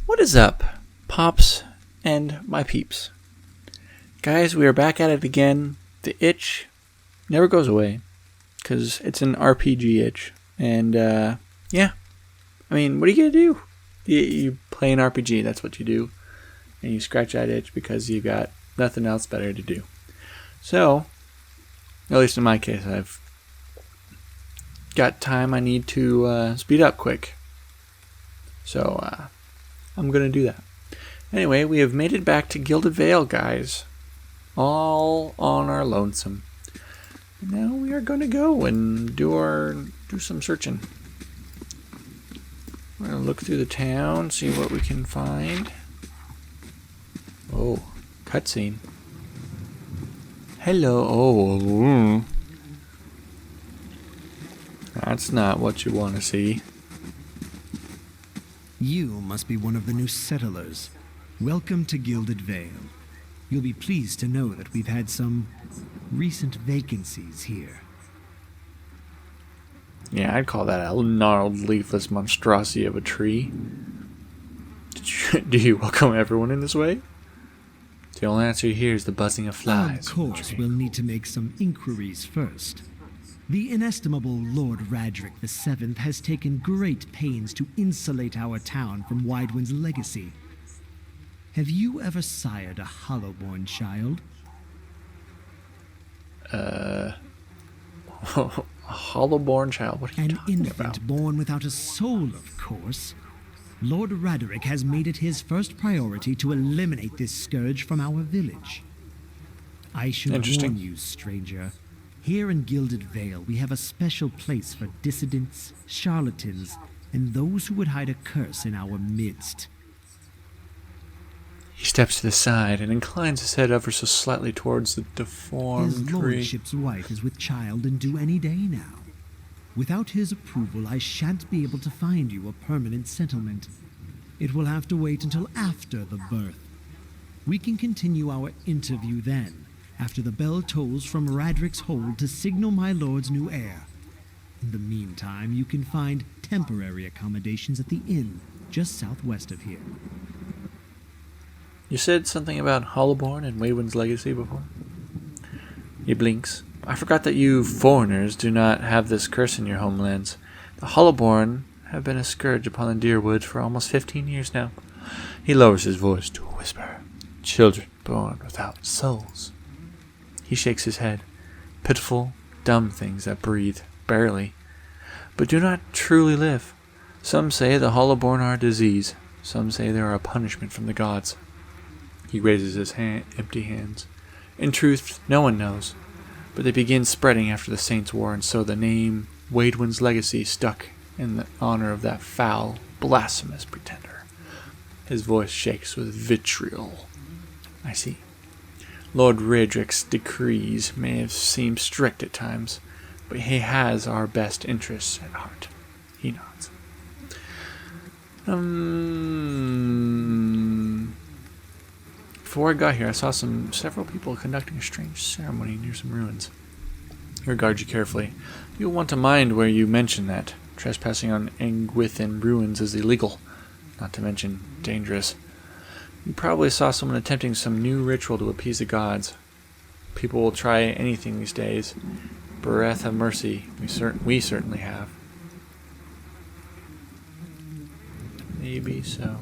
What is up, Pops and my peeps? Guys, we are back at it again. The itch never goes away because it's an RPG itch. And, yeah. I mean, what are you going to do? You play an RPG, that's what you do. And you scratch that itch because you got nothing else better to do. So, at least in my case, I've got time I need to speed up quick. So, I'm going to do that. Anyway, we have made it back to Gilded Vale, guys. All on our lonesome. Now we are going to go and do some searching. We're going to look through the town, see what we can find. Oh, cutscene. Hello. Oh, that's not what you want to see. You must be one of the new settlers. Welcome to Gilded Vale. You'll be pleased to know that we've had some recent vacancies here. Yeah, I'd call that a gnarled, leafless monstrosity of a tree. Do you welcome everyone in this way? The only answer here is the buzzing of flies. Of course, we'll need to make some inquiries first. The inestimable Lord Radric VII has taken great pains to insulate our town from Widewind's legacy. Have you ever sired a Hollowborn child? A Hollowborn child? What are you An talking infant about? born without a soul, of course. Lord Radric has made it his first priority to eliminate this scourge from our village. I should Interesting. warn you, stranger. Here in Gilded Vale, we have a special place for dissidents, charlatans, and those who would hide a curse in our midst. He steps to the side and inclines his head ever so slightly towards the deformed His tree. lordship's wife is with child and due any day now. Without his approval, I shan't be able to find you a permanent settlement. It will have to wait until after the birth. We can continue our interview then, after the bell tolls from Radric's hold to signal my lord's new heir. In the meantime, you can find temporary accommodations at the inn, just southwest of here. You said something about Hollowborn and Waywind's legacy before? He blinks. I forgot that you foreigners do not have this curse in your homelands. The Hollowborn have been a scourge upon the Deerwoods for almost 15 years now. He lowers his voice to a whisper. Children born without souls. He shakes his head. Pitiful, dumb things that breathe, barely, but do not truly live. Some say the Hollowborn are a disease. Some say they are a punishment from the gods. He raises his empty hands. In truth, no one knows, but they begin spreading after the Saints' War, and so the name Waywind's legacy stuck in the honor of that foul, blasphemous pretender. His voice shakes with vitriol. I see. Lord Radric's decrees may have seemed strict at times, but he has our best interests at heart. He nods. Before I got here, I saw several people conducting a strange ceremony near some ruins. I regard you carefully. You'll want to mind where you mention that. Trespassing on Engwithin ruins is illegal, not to mention dangerous. You probably saw someone attempting some new ritual to appease the gods. People will try anything these days. Breath have mercy. We certainly have. Maybe so.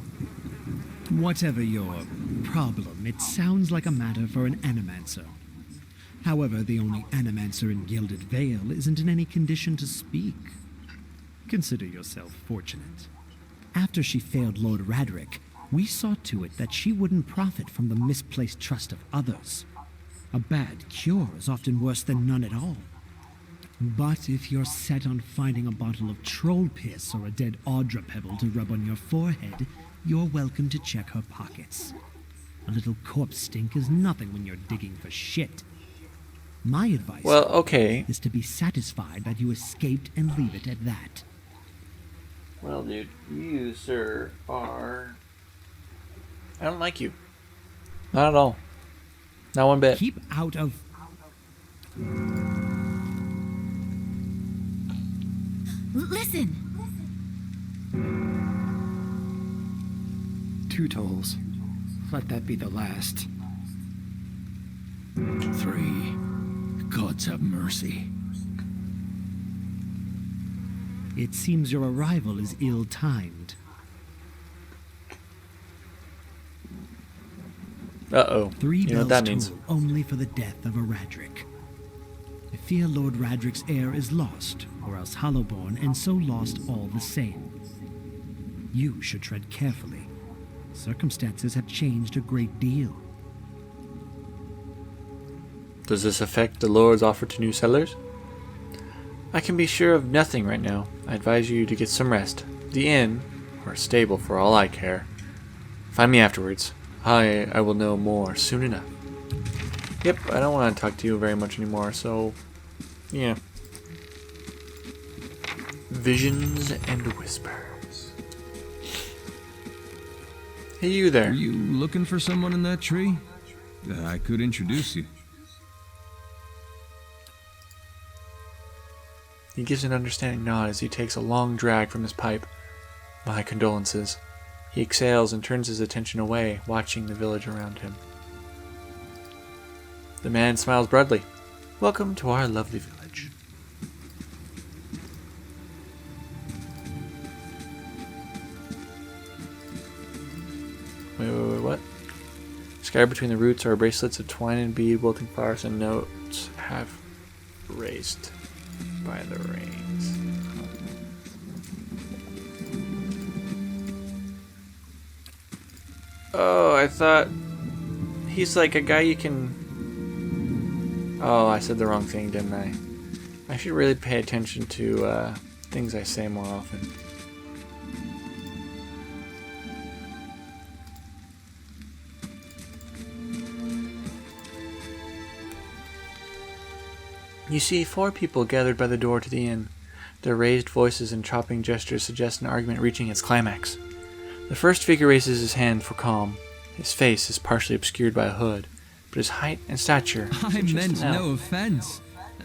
Whatever your problem, it sounds like a matter for an animancer. However, the only animancer in Gilded Vale isn't in any condition to speak. Consider yourself fortunate. After she failed Lord Radric, we saw to it that she wouldn't profit from the misplaced trust of others. A bad cure is often worse than none at all. But if you're set on finding a bottle of troll piss or a dead Audra pebble to rub on your forehead, you're welcome to check her pockets. A little corpse stink is nothing when you're digging for shit. My advice is to be satisfied that you escaped and leave it at that. Well, dude, you, sir, are... I don't like you. Not at all. Not one bit. Keep out of... Listen! 2 tolls. Let that be the last. 3. Gods have mercy. It seems your arrival is ill-timed. Uh-oh. 3 You know what bells that means. toll only for the death of a Radric. I fear Lord Radric's heir is lost, or else Hollowborn, and so lost all the same. You should tread carefully. Circumstances have changed a great deal. Does this affect the Lord's offer to new settlers? I can be sure of nothing right now. I advise you to get some rest. The inn, or stable for all I care. Find me afterwards. I will know more soon enough. Yep, I don't want to talk to you very much anymore, so yeah. Visions and whispers. Hey, you there. Are you looking for someone in that tree? I could introduce you. He gives an understanding nod as he takes a long drag from his pipe. My condolences. He exhales and turns his attention away, watching the village around him. The man smiles broadly. Welcome to our lovely village. Wait, what? Scattered between the roots are bracelets of twine and bead, wilting flowers, and notes half erased by the rains. Oh, I thought he's like a guy you can... Oh, I said the wrong thing, didn't I? I should really pay attention to things I say more often. You see 4 people gathered by the door to the inn. Their raised voices and chopping gestures suggest an argument reaching its climax. The first figure raises his hand for calm. His face is partially obscured by a hood, but his height and stature I suggest meant an elf. no offense.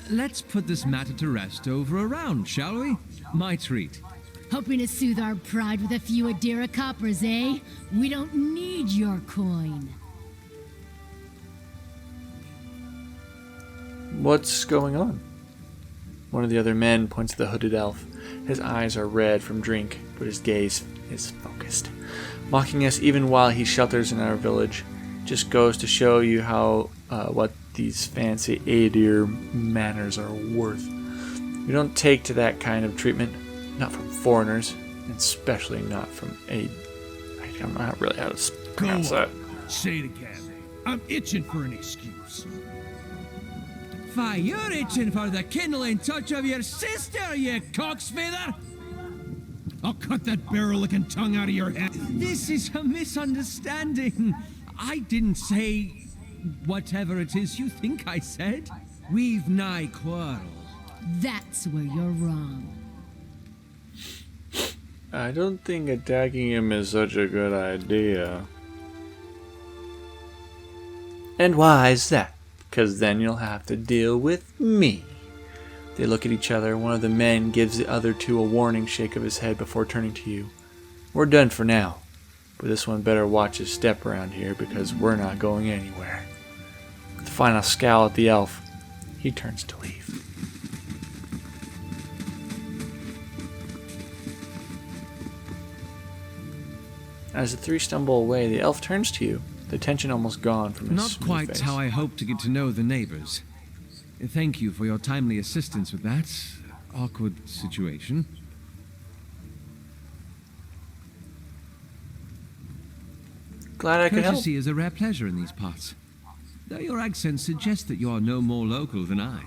Let's put this matter to rest over a round, shall we? My treat. Hoping to soothe our pride with a few Adira coppers, eh? We don't need your coin. What's going on? One of the other men points to the hooded elf. His eyes are red from drink, but his gaze is focused, mocking us even while he shelters in our village. Just goes to show you how what these fancy Aedir manners are worth. We don't take to that kind of treatment, not from foreigners, and especially not from I'm not really how to pronounce that. Say it again. I'm itching for an excuse. Why, you're itching for the kindling touch of your sister, you cocksfeather! I'll cut that barrel-licking tongue out of your head. This is a misunderstanding. I didn't say whatever it is you think I said. We've nigh quarrel. That's where you're wrong. I don't think attacking him is such a good idea. And why is that? Because then you'll have to deal with me. They look at each other. One of the men gives the other 2 a warning shake of his head before turning to you. We're done for now, but this one better watch his step around here because we're not going anywhere. With a final scowl at the elf, he turns to leave. As the 3 stumble away, the elf turns to you, the tension almost gone from his Not smooth quite face. how I hoped to get to know the neighbors. Thank you for your timely assistance with that awkward situation. Glad I could help. Courtesy is a rare pleasure in these parts, though your accent suggests that you are no more local than I.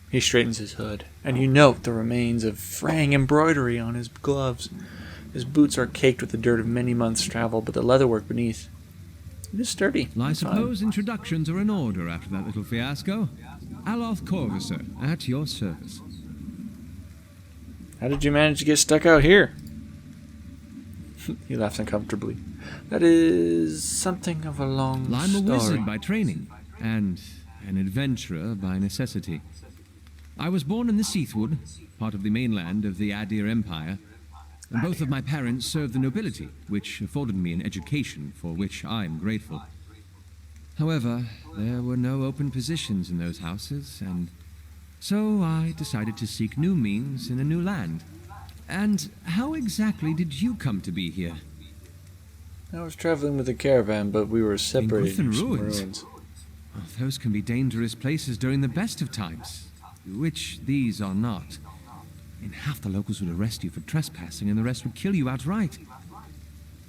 He straightens his hood, and you note the remains of fraying embroidery on his gloves. His boots are caked with the dirt of many months' travel, but the leatherwork beneath it is sturdy. Well, I and fine. suppose introductions are in order after that little fiasco. Aloth Corvusser, at your service. How did you manage to get stuck out here? He laughs uncomfortably. That is something of a long Well, I'm a story. wizard by training, and an adventurer by necessity. I was born in the Seathwood, part of the mainland of the Adir Empire. Both of my parents served the nobility, which afforded me an education for which I'm grateful. However, there were no open positions in those houses, and so I decided to seek new means in a new land. And how exactly did you come to be here? I was traveling with a caravan, but we were separated Griffin from some Ruins? ruins. Well, those can be dangerous places during the best of times, which these are not. And half the locals would arrest you for trespassing, and the rest would kill you outright.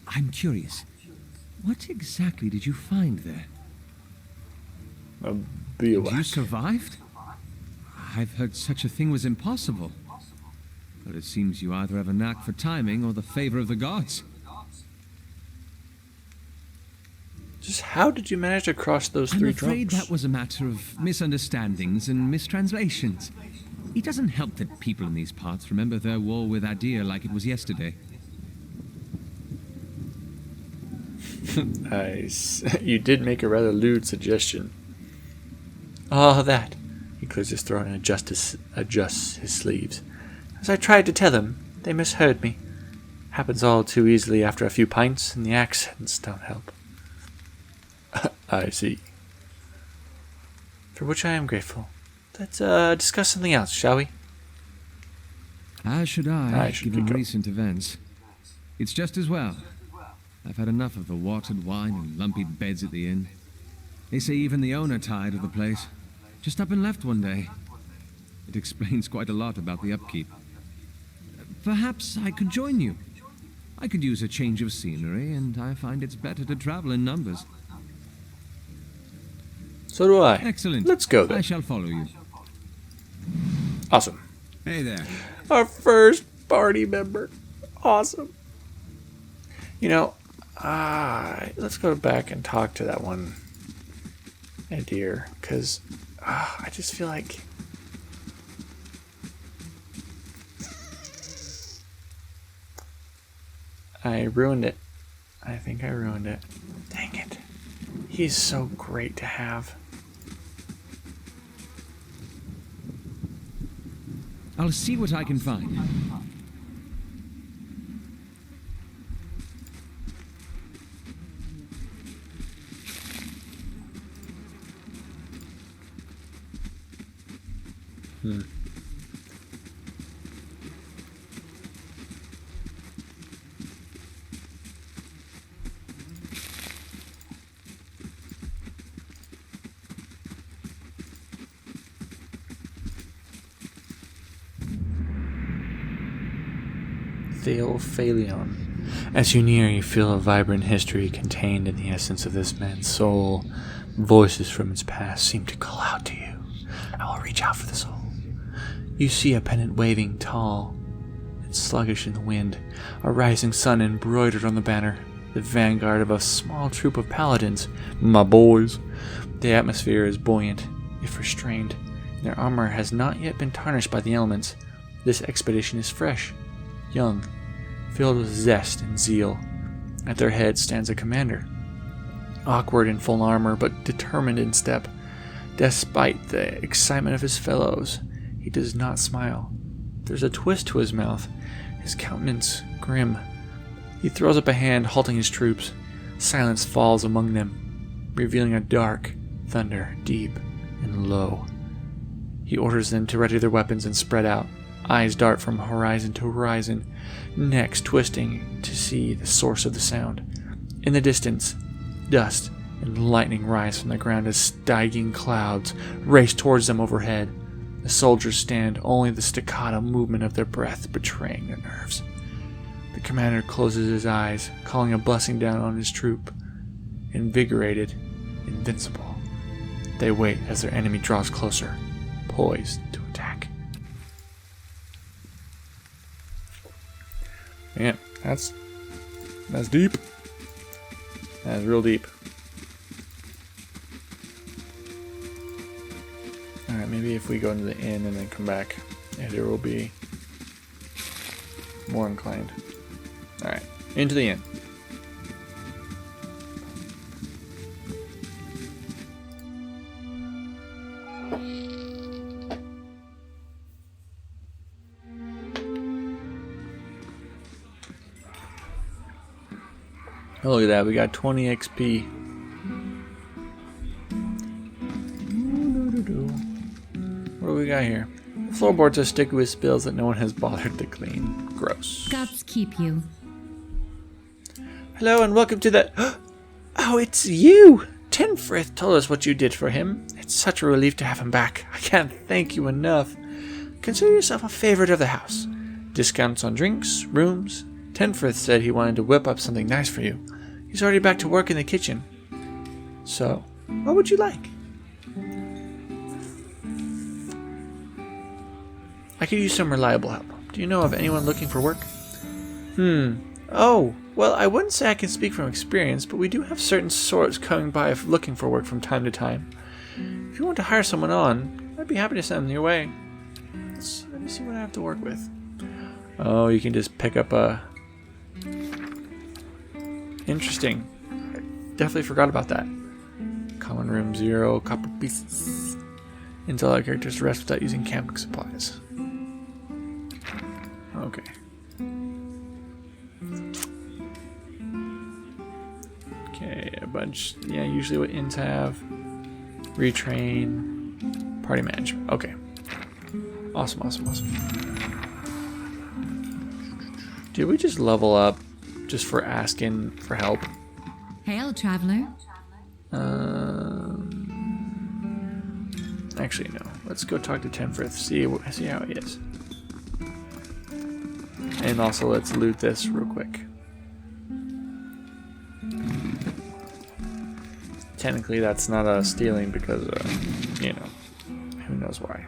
I'm curious, what exactly did you find there? A And bivouac. you survived? I've heard such a thing was impossible. But it seems you either have a knack for timing or the favor of the gods. Just how did you manage to cross those I'm three afraid drunks? that was a matter of misunderstandings and mistranslations. It doesn't help that people in these parts remember their war with Adir like it was yesterday. Nice. You did make a rather lewd suggestion. Oh, that. He clears his throat and adjusts his sleeves. As I tried to tell them, they misheard me. Happens all too easily after a few pints, and the accents don't help. I see. For which I am grateful. Let's discuss something else, shall we? As should I, should given pick up. recent events. It's just as well. I've had enough of the watered wine and lumpy beds at the inn. They say even the owner tired of the place. Just up and left one day. It explains quite a lot about the upkeep. Perhaps I could join you. I could use a change of scenery, and I find it's better to travel in numbers. So do I. Excellent. Let's go I then. shall follow you. Awesome. Hey there. Our first party member. Awesome. You know, let's go back and talk to that one Adir, because I just feel like I ruined it. I think I ruined it. Dang it. He's so great to have. I'll see what I can find. Theophalion. As you near, you feel a vibrant history contained in the essence of this man's soul. Voices from its past seem to call out to you. I will reach out for the soul. You see a pennant waving tall and sluggish in the wind, a rising sun embroidered on the banner, the vanguard of a small troop of paladins. My boys. The atmosphere is buoyant, if restrained. Their armor has not yet been tarnished by the elements. This expedition is fresh, young, filled with zest and zeal. At their head stands a commander, awkward in full armor but determined in step. Despite the excitement of his fellows, he does not smile. There's a twist to his mouth, his countenance grim. He throws up a hand, halting his troops. Silence falls among them, revealing a dark thunder, deep and low. He orders them to ready their weapons and spread out. Eyes dart from horizon to horizon, necks twisting to see the source of the sound. In the distance, dust and lightning rise from the ground as stygian clouds race towards them overhead. The soldiers stand, only the staccato movement of their breath betraying their nerves. The commander closes his eyes, calling a blessing down on his troop. Invigorated, invincible, they wait as their enemy draws closer, poised to attack. Man, that's deep. That's real deep. Alright, maybe if we go into the inn and then come back, Adir will be more inclined. Alright, into the inn. Oh, look at that. We got 20 XP. What do we got here? The floorboards are sticky with spills that no one has bothered to clean. Gross. Gods keep you. Hello and welcome to the... Oh, it's you! Tenfrith told us what you did for him. It's such a relief to have him back. I can't thank you enough. Consider yourself a favorite of the house. Discounts on drinks, rooms. Tenfrith said he wanted to whip up something nice for you. He's already back to work in the kitchen. So, what would you like? I could use some reliable help. Do you know of anyone looking for work? Oh, well, I wouldn't say I can speak from experience, but we do have certain sorts coming by looking for work from time to time. If you want to hire someone on, I'd be happy to send them your way. Let me see what I have to work with. Oh, you can just pick up a... Interesting. I definitely forgot about that. Common room 0, copper pieces. Until our characters rest without using camping supplies. Okay. Okay, a bunch. Yeah, usually what inns have. Retrain. Party management. Okay. Awesome, awesome, awesome. Did we just level up just for asking for help? Hail, traveler. Actually, no. Let's go talk to Tenfrith. See how he is. And also, let's loot this real quick. Technically, that's not a stealing because, you know, who knows why.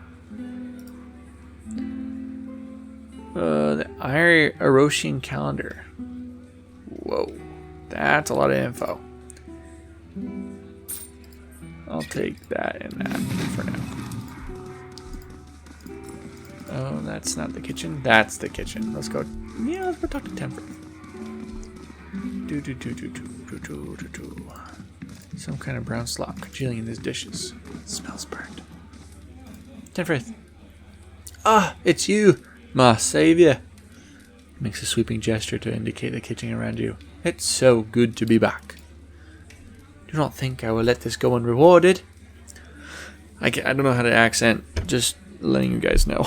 The Erosian calendar. Whoa, that's a lot of info. I'll take that and that for now. Oh, that's not the kitchen. That's the kitchen. Let's go. Yeah, let's go talk to Tenfrith. Some kind of brown slop congealing in his dishes. It smells burnt. Tenfrith. Ah, it's you, my savior. Makes a sweeping gesture to indicate the kitchen around you. It's so good to be back. Do not think I will let this go unrewarded. I don't know how to accent, just letting you guys know.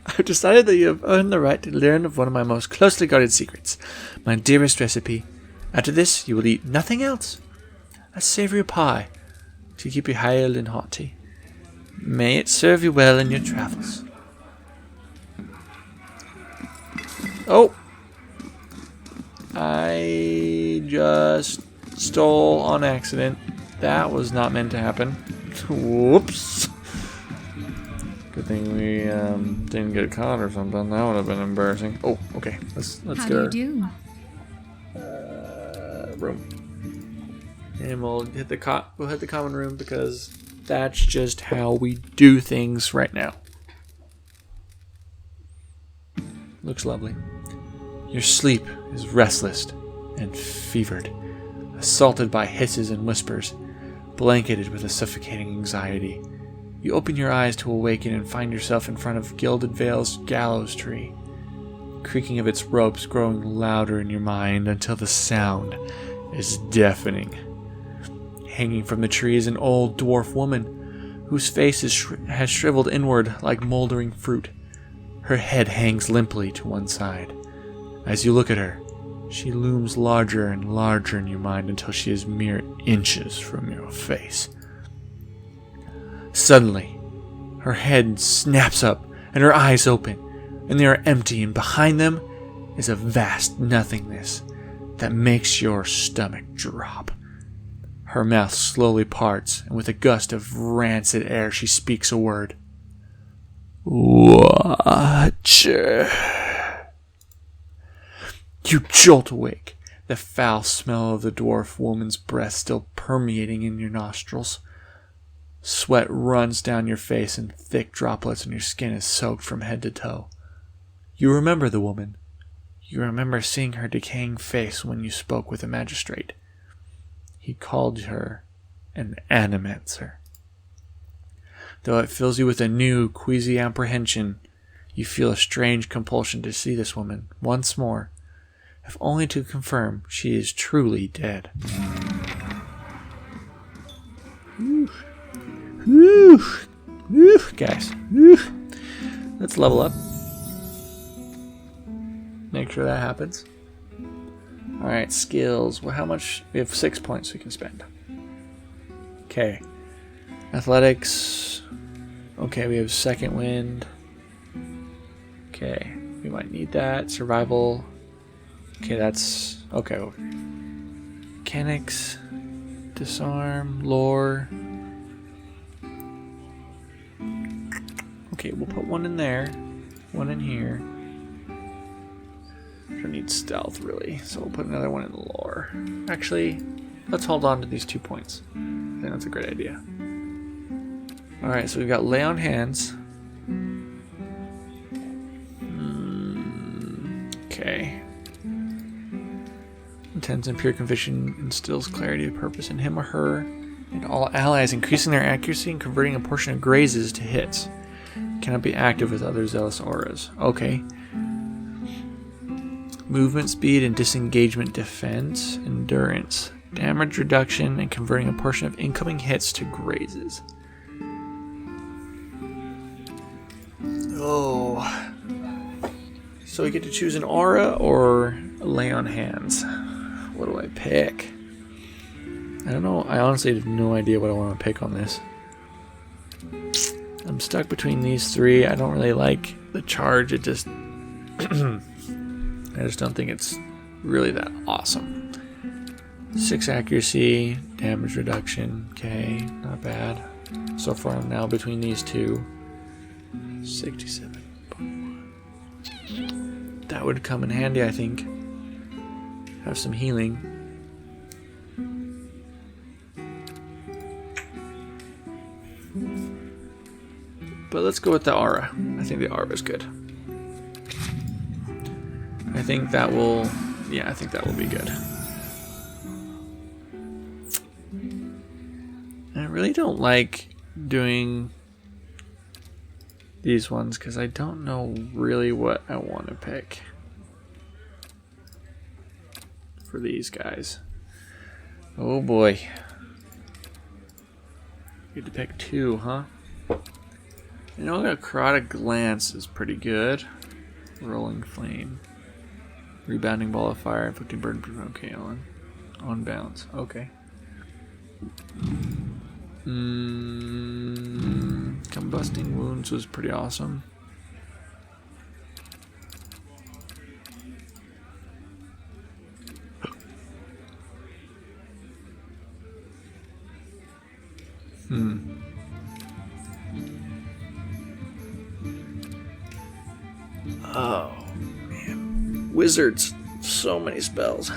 I've decided that you have earned the right to learn of one of my most closely guarded secrets, my dearest recipe. After this, you will eat nothing else. A savory pie to keep you hale and hearty. May it serve you well in your travels. Oh! I just stole on accident. That was not meant to happen. Whoops. Good thing we didn't get caught or something. That would have been embarrassing. Oh, okay. Let's How get do you our room. And we'll hit the common room because that's just how we do things right now. Looks lovely. Your sleep is restless and fevered, assaulted by hisses and whispers, blanketed with a suffocating anxiety. You open your eyes to awaken and find yourself in front of Gilded Vale's gallows tree, the creaking of its ropes growing louder in your mind until the sound is deafening. Hanging from the tree is an old dwarf woman, whose face has shriveled inward like moldering fruit. Her head hangs limply to one side. As you look at her, she looms larger and larger in your mind until she is mere inches from your face. Suddenly, her head snaps up and her eyes open, and they are empty, and behind them is a vast nothingness that makes your stomach drop. Her mouth slowly parts, and with a gust of rancid air she speaks a word. Watcher. You jolt awake, the foul smell of the dwarf woman's breath still permeating in your nostrils. Sweat runs down your face and thick droplets and your skin is soaked from head to toe. You remember the woman. You remember seeing her decaying face when you spoke with the magistrate. He called her an animancer. Though it fills you with a new, queasy apprehension, you feel a strange compulsion to see this woman once more, if only to confirm she is truly dead. Whew. Whew, guys. Whew. Let's level up. Make sure that happens. Alright, skills. Well, how much? We have 6 points we can spend. Okay. Athletics. Okay, we have second wind. Okay, we might need that. Survival. Okay, that's... Okay. Mechanics. Disarm. Lore. Okay, we'll put one in there. One in here. I need stealth, really. So we'll put another one in the lore. Actually, let's hold on to these 2 points. I think that's a great idea. Alright, so we've got lay on hands. Okay. Intense and pure conviction instills clarity of purpose in him or her and all allies, increasing their accuracy and converting a portion of grazes to hits. Cannot be active with other zealous auras. Okay. Movement speed and disengagement defense, endurance, damage reduction, and converting a portion of incoming hits to grazes. Oh. So we get to choose an aura or a lay on hands. What do I pick? I don't know. I honestly have no idea what I want to pick on this. I'm stuck between these three. I don't really like the charge. It just... I just don't think it's really that awesome. 6 accuracy, damage reduction. Okay, not bad. So far I'm now between these two. 67.1. That would come in handy, I think. Have some healing. But let's go with the aura. I think the aura is good. I think that will... Yeah, I think that will be good. I really don't like doing these ones because I don't know really what I want to pick for these guys. Oh boy. Get to pick 2, huh? You know, Necrotic Glance is pretty good. Rolling Flame. Rebounding Ball of Fire, inflicting burden. Okay, on bounce. Okay. Combusting Wounds was pretty awesome. Oh, man. Wizards. So many spells.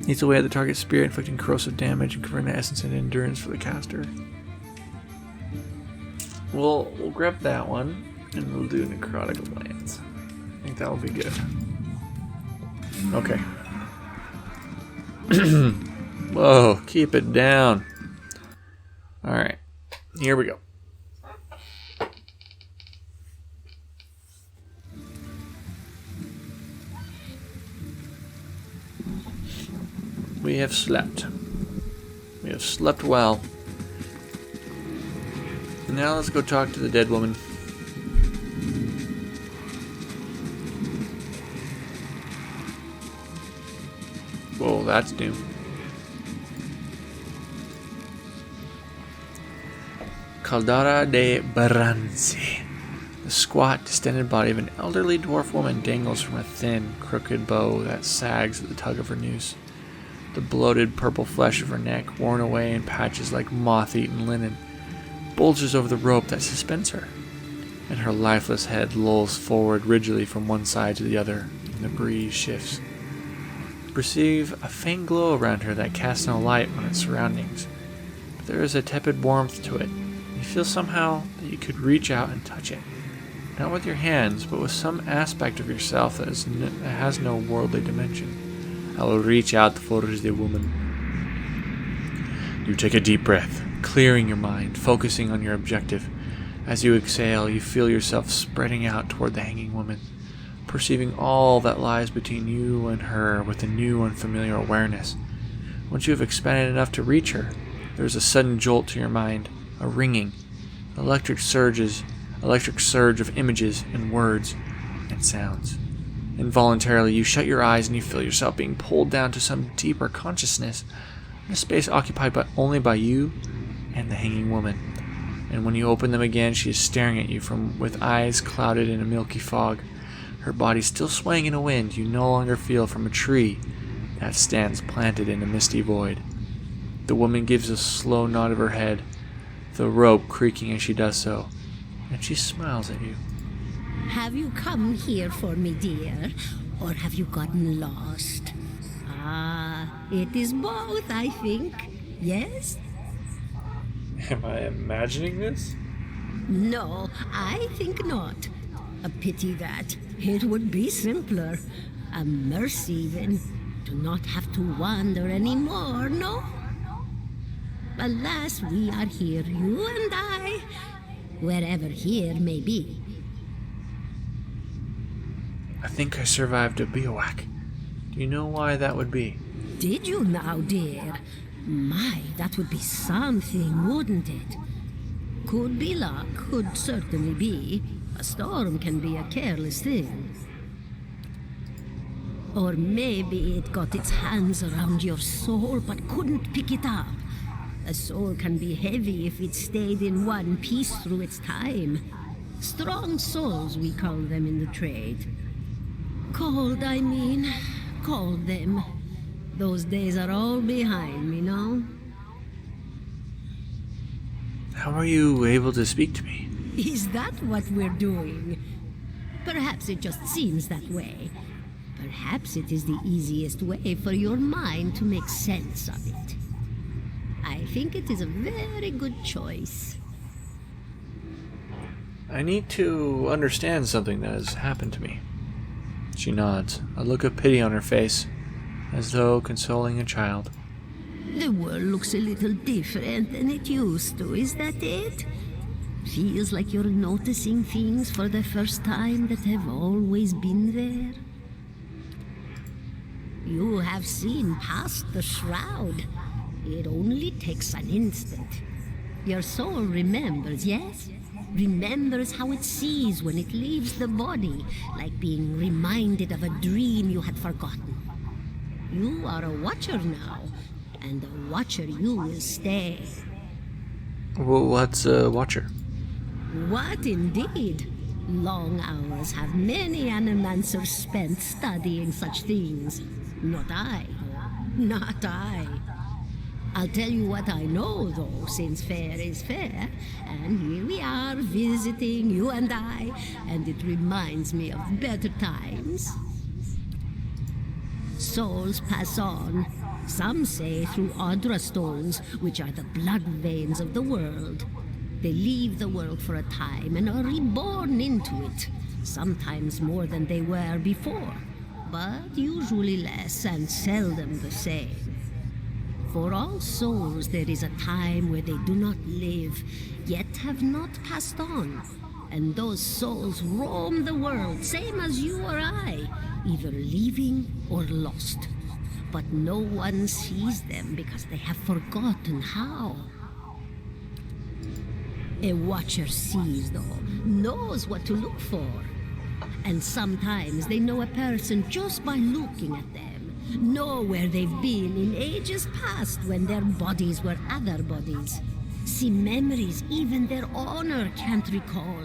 Eats away at the target's spirit, inflicting corrosive damage and converting the essence into endurance for the caster. We'll grab that one, and we'll do Necrotic Lance. I think that will be good. Okay. Whoa, keep it down. Alright, here we go. We have slept. We have slept well. And now let's go talk to the dead woman. Whoa, that's new. Caldara de Baranzi. The squat, distended body of an elderly dwarf woman dangles from a thin, crooked bow that sags at the tug of her noose. The bloated purple flesh of her neck, worn away in patches like moth-eaten linen, bulges over the rope that suspends her, and her lifeless head lolls forward rigidly from one side to the other, and the breeze shifts. You perceive a faint glow around her that casts no light on its surroundings, but there is a tepid warmth to it. You feel somehow that you could reach out and touch it, not with your hands, but with some aspect of yourself that has no worldly dimension. I will reach out for the woman. You take a deep breath, clearing your mind, focusing on your objective. As you exhale, you feel yourself spreading out toward the hanging woman. perceiving all that lies between you and her with a new unfamiliar awareness. Once you have expanded enough to reach her, there is a sudden jolt to your mind, a ringing, electric surge of images and words and sounds. Involuntarily, you shut your eyes and you feel yourself being pulled down to some deeper consciousness, a space occupied only by you and the hanging woman. And when you open them again, she is staring at you with eyes clouded in a milky fog. Her body still swaying in a wind you no longer feel from a tree that stands planted in a misty void. The woman gives a slow nod of her head, the rope creaking as she does so, and she smiles at you. Have you come here for me, dear, or have you gotten lost? It is both, I think. Yes? Am I imagining this? No, I think not. A pity that. It would be simpler. A mercy, even. To not have to wander anymore, no? Alas, we are here, you and I, wherever here may be. I think I survived a bivouac. Do you know why that would be? Did you now, dear? My, that would be something, wouldn't it? Could be luck, could certainly be. A storm can be a careless thing. Or maybe it got its hands around your soul but couldn't pick it up. A soul can be heavy if it stayed in one piece through its time. Strong souls, we call them in the trade. Cold, I mean. Called them. Those days are all behind me, no? How are you able to speak to me? Is that what we're doing? Perhaps it just seems that way. Perhaps it is the easiest way for your mind to make sense of it. I think it is a very good choice. I need to understand something that has happened to me. She nods, a look of pity on her face, as though consoling a child. The world looks a little different than it used to, is that it? Feels like you're noticing things for the first time that have always been there. You have seen past the shroud. It only takes an instant. Your soul remembers, yes? Remembers how it sees when it leaves the body, like being reminded of a dream you had forgotten. You are a watcher now, and a watcher you will stay. Well, what's a watcher? What indeed? Long hours have many animancers spent studying such things. Not I. Not I. I'll tell you what I know, though, since fair is fair, and here we are visiting, you and I, and it reminds me of better times. Souls pass on, some say through Audra stones, which are the blood veins of the world. They leave the world for a time and are reborn into it, sometimes more than they were before, but usually less and seldom the same. For all souls there is a time where they do not live, yet have not passed on, and those souls roam the world, same as you or I, either leaving or lost. But no one sees them because they have forgotten how. A watcher sees, though, knows what to look for. And sometimes they know a person just by looking at them. Know where they've been in ages past when their bodies were other bodies. See memories even their owner can't recall.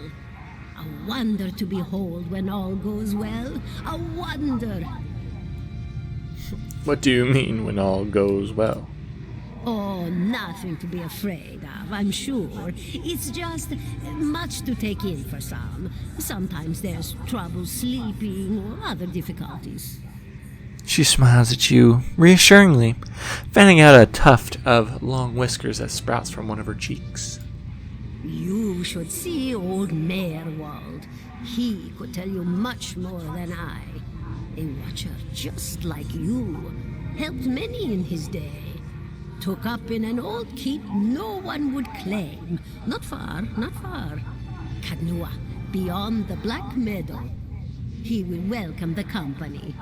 A wonder to behold when all goes well. A wonder. What do you mean when all goes well? Oh, nothing to be afraid of, I'm sure. It's just much to take in for some. Sometimes there's trouble sleeping or other difficulties. She smiles at you reassuringly, fanning out a tuft of long whiskers that sprouts from one of her cheeks. You should see old Merwald. He could tell you much more than I. A watcher just like you. Helped many in his day. Took up in an old keep no one would claim. Not far, not far. Kadnua, beyond the Black Meadow. He will welcome the company.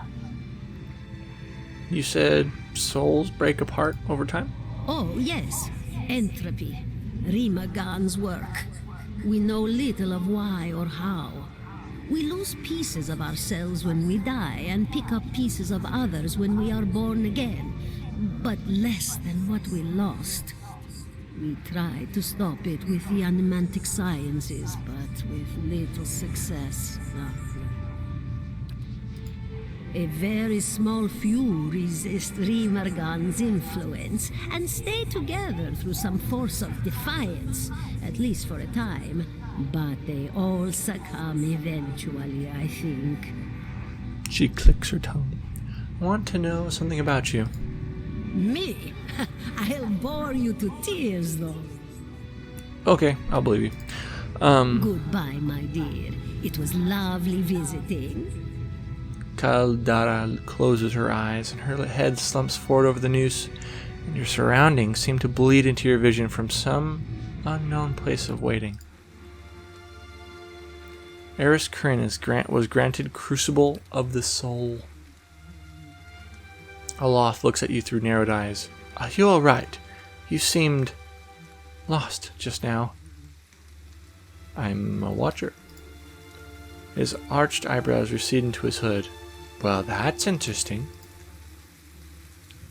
You said souls break apart over time? Oh, yes. Entropy. Rimagan's work. We know little of why or how. We lose pieces of ourselves when we die and pick up pieces of others when we are born again, but less than what we lost. We tried to stop it with the animantic sciences, but with little success. A very small few resist Rimargan's influence and stay together through some force of defiance, at least for a time. But they all succumb eventually, I think. She clicks her tongue. I want to know something about you. Me? I'll bore you to tears, though. Okay, I'll believe you. Goodbye, my dear. It was lovely visiting. Caldara closes her eyes and her head slumps forward over the noose, and your surroundings seem to bleed into your vision from some unknown place of waiting. Eris Kryn was granted Crucible of the Soul. Aloth looks at you through narrowed eyes. Are you alright? You seemed lost just now. I'm a watcher. His arched eyebrows recede into his hood. Well, that's interesting.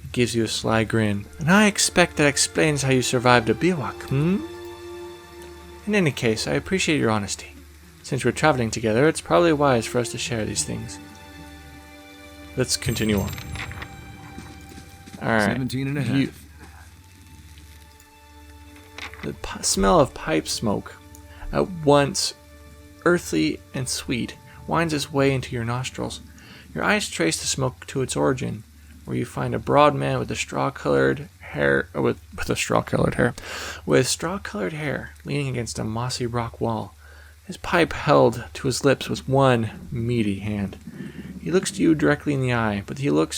He gives you a sly grin. And I expect that explains how you survived a bivouac, In any case, I appreciate your honesty. Since we're traveling together, it's probably wise for us to share these things. Let's continue on. Alright. 17 and a half. The smell of pipe smoke, at once earthly and sweet, winds its way into your nostrils. Your eyes trace the smoke to its origin, where you find a broad man with straw-colored hair, leaning against a mossy rock wall. His pipe held to his lips with one meaty hand. He looks to you directly in the eye, but the look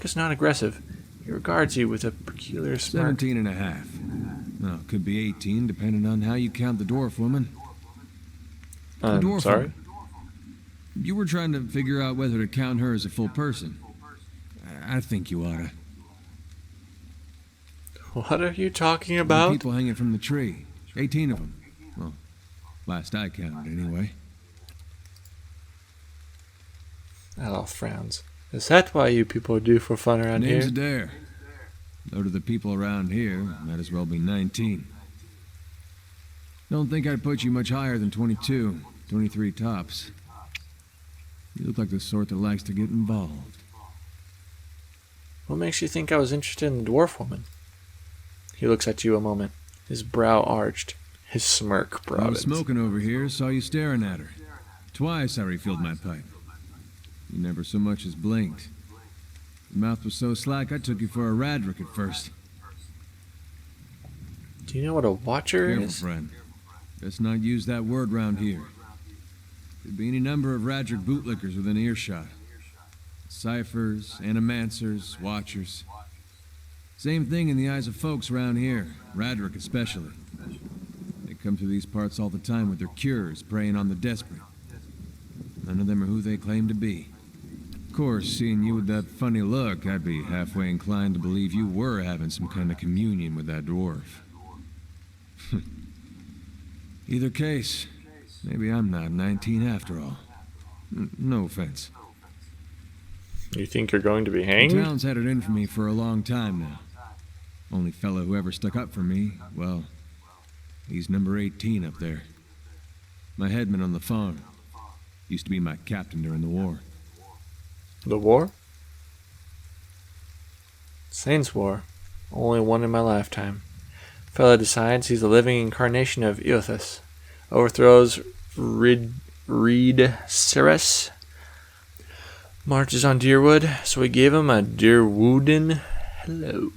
is not aggressive. He regards you with a peculiar smirk. 17 and a half. Well, could be 18, depending on how you count the dwarf woman. Dwarf Sorry? woman. You were trying to figure out whether to count her as a full person. I think you oughta. What are you talking The about? people hanging from the tree. 18 of them. Well, last I counted, anyway. Aloth frowns. Is that why you people do for fun around Name's here? Adair. Though to the people around here, might as well be 19. Don't think I'd put you much higher than 22, 23 tops. You look like the sort that likes to get involved. What makes you think I was interested in the dwarf woman? He looks at you a moment, his brow arched, his smirk I was broadens. smoking over here, saw you staring at her. Twice I refilled my pipe. You never so much as blinked. Your mouth was so slack I took you for a Radric at first. Do you know what a watcher Careful, is? friend. Let's not use that word round here. Could be any number of Radric bootlickers within earshot. Ciphers, animancers, watchers. Same thing in the eyes of folks around here, Radric especially. They come to these parts all the time with their cures, preying on the desperate. None of them are who they claim to be. Of course, seeing you with that funny look, I'd be halfway inclined to believe you were having some kind of communion with that dwarf. Either case, maybe I'm not 19 after all. No offense. You think you're going to be The hanged? town's had it in for me for a long time now. Only fellow who ever stuck up for me, well, he's number 18 up there. My headman on the farm. Used to be my captain during the war. The war? Saints' War. Only one in my lifetime. Fella decides he's the living incarnation of Eothas. Overthrows Reed Ceres. Marches on Deerwood, so we gave him a Deerwooden hello.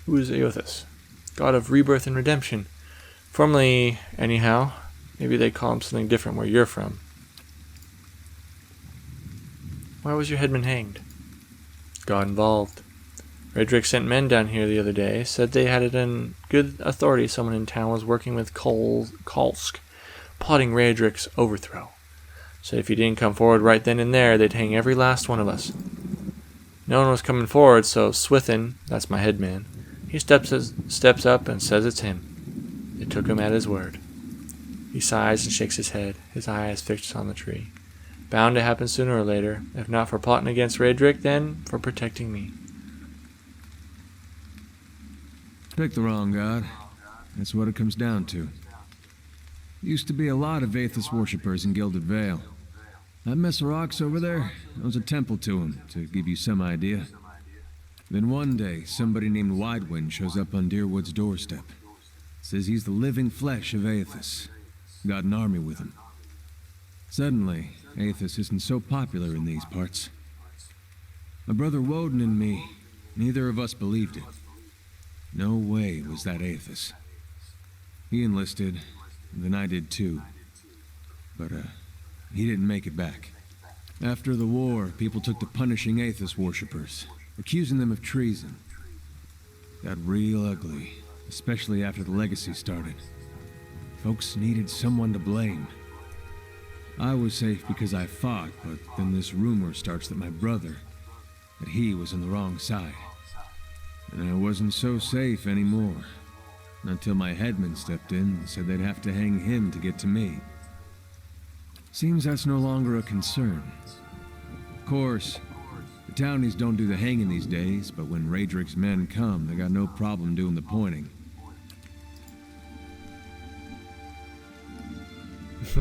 Who is Eothas? God of rebirth and redemption. Formerly, anyhow. Maybe they call him something different where you're from. Why was your headman hanged? Got involved. Redrick sent men down here the other day, said they had it in good authority someone in town was working with Kolsk, plotting Raedric's overthrow. So if he didn't come forward right then and there, they'd hang every last one of us. No one was coming forward, so Swithin, that's my headman, he steps up and says it's him. They took him at his word. He sighs and shakes his head, his eyes fixed on the tree. Bound to happen sooner or later, if not for plotting against Raedric, then for protecting me. Pick the wrong god. That's what it comes down to. Used to be a lot of Aethys worshippers in Gilded Vale. That Messerox over there, that was a temple to him, to give you some idea. Then one day, somebody named Widewind shows up on Deerwood's doorstep. Says he's the living flesh of Aethys. Got an army with him. Suddenly, Aethys isn't so popular in these parts. My brother Woden and me, neither of us believed it. No way was that Aethys. He enlisted, and then I did too. But, he didn't make it back. After the war, people took to punishing Aethys worshippers, accusing them of treason. Got real ugly, especially after the Legacy started. Folks needed someone to blame. I was safe because I fought, but then this rumor starts that my brother, that he was on the wrong side. And I wasn't so safe anymore. Until my headman stepped in and said they'd have to hang him to get to me. Seems that's no longer a concern. Of course, the townies don't do the hanging these days, but when Raedric's men come, they got no problem doing the pointing.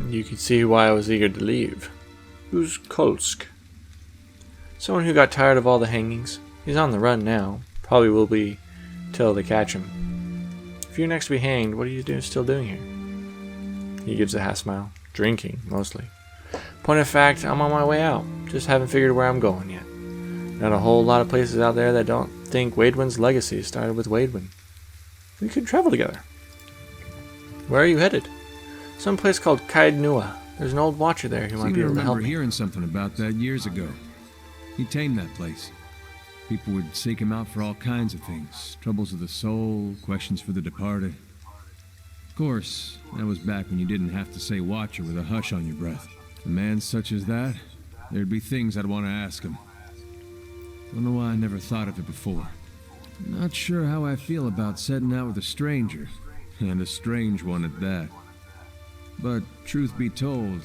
You can see why I was eager to leave. Who's Kolsk? Someone who got tired of all the hangings. He's on the run now. Probably will be till they catch him. If you're next to be hanged, what are you still doing here? He gives a half smile. Drinking, mostly. Point of fact, I'm on my way out. Just haven't figured where I'm going yet. Not a whole lot of places out there that don't think Waidwin's legacy started with Waidwin. We could travel together. Where are you headed? Some place called Caed Nua. There's an old watcher there who might be able to help I remember me. hearing something about that years ago. He tamed that place. People would seek him out for all kinds of things. Troubles of the soul, questions for the departed. Of course, that was back when you didn't have to say watcher with a hush on your breath. A man such as that, there'd be things I'd want to ask him. Don't know why I never thought of it before. Not sure how I feel about setting out with a stranger, and a strange one at that. But truth be told,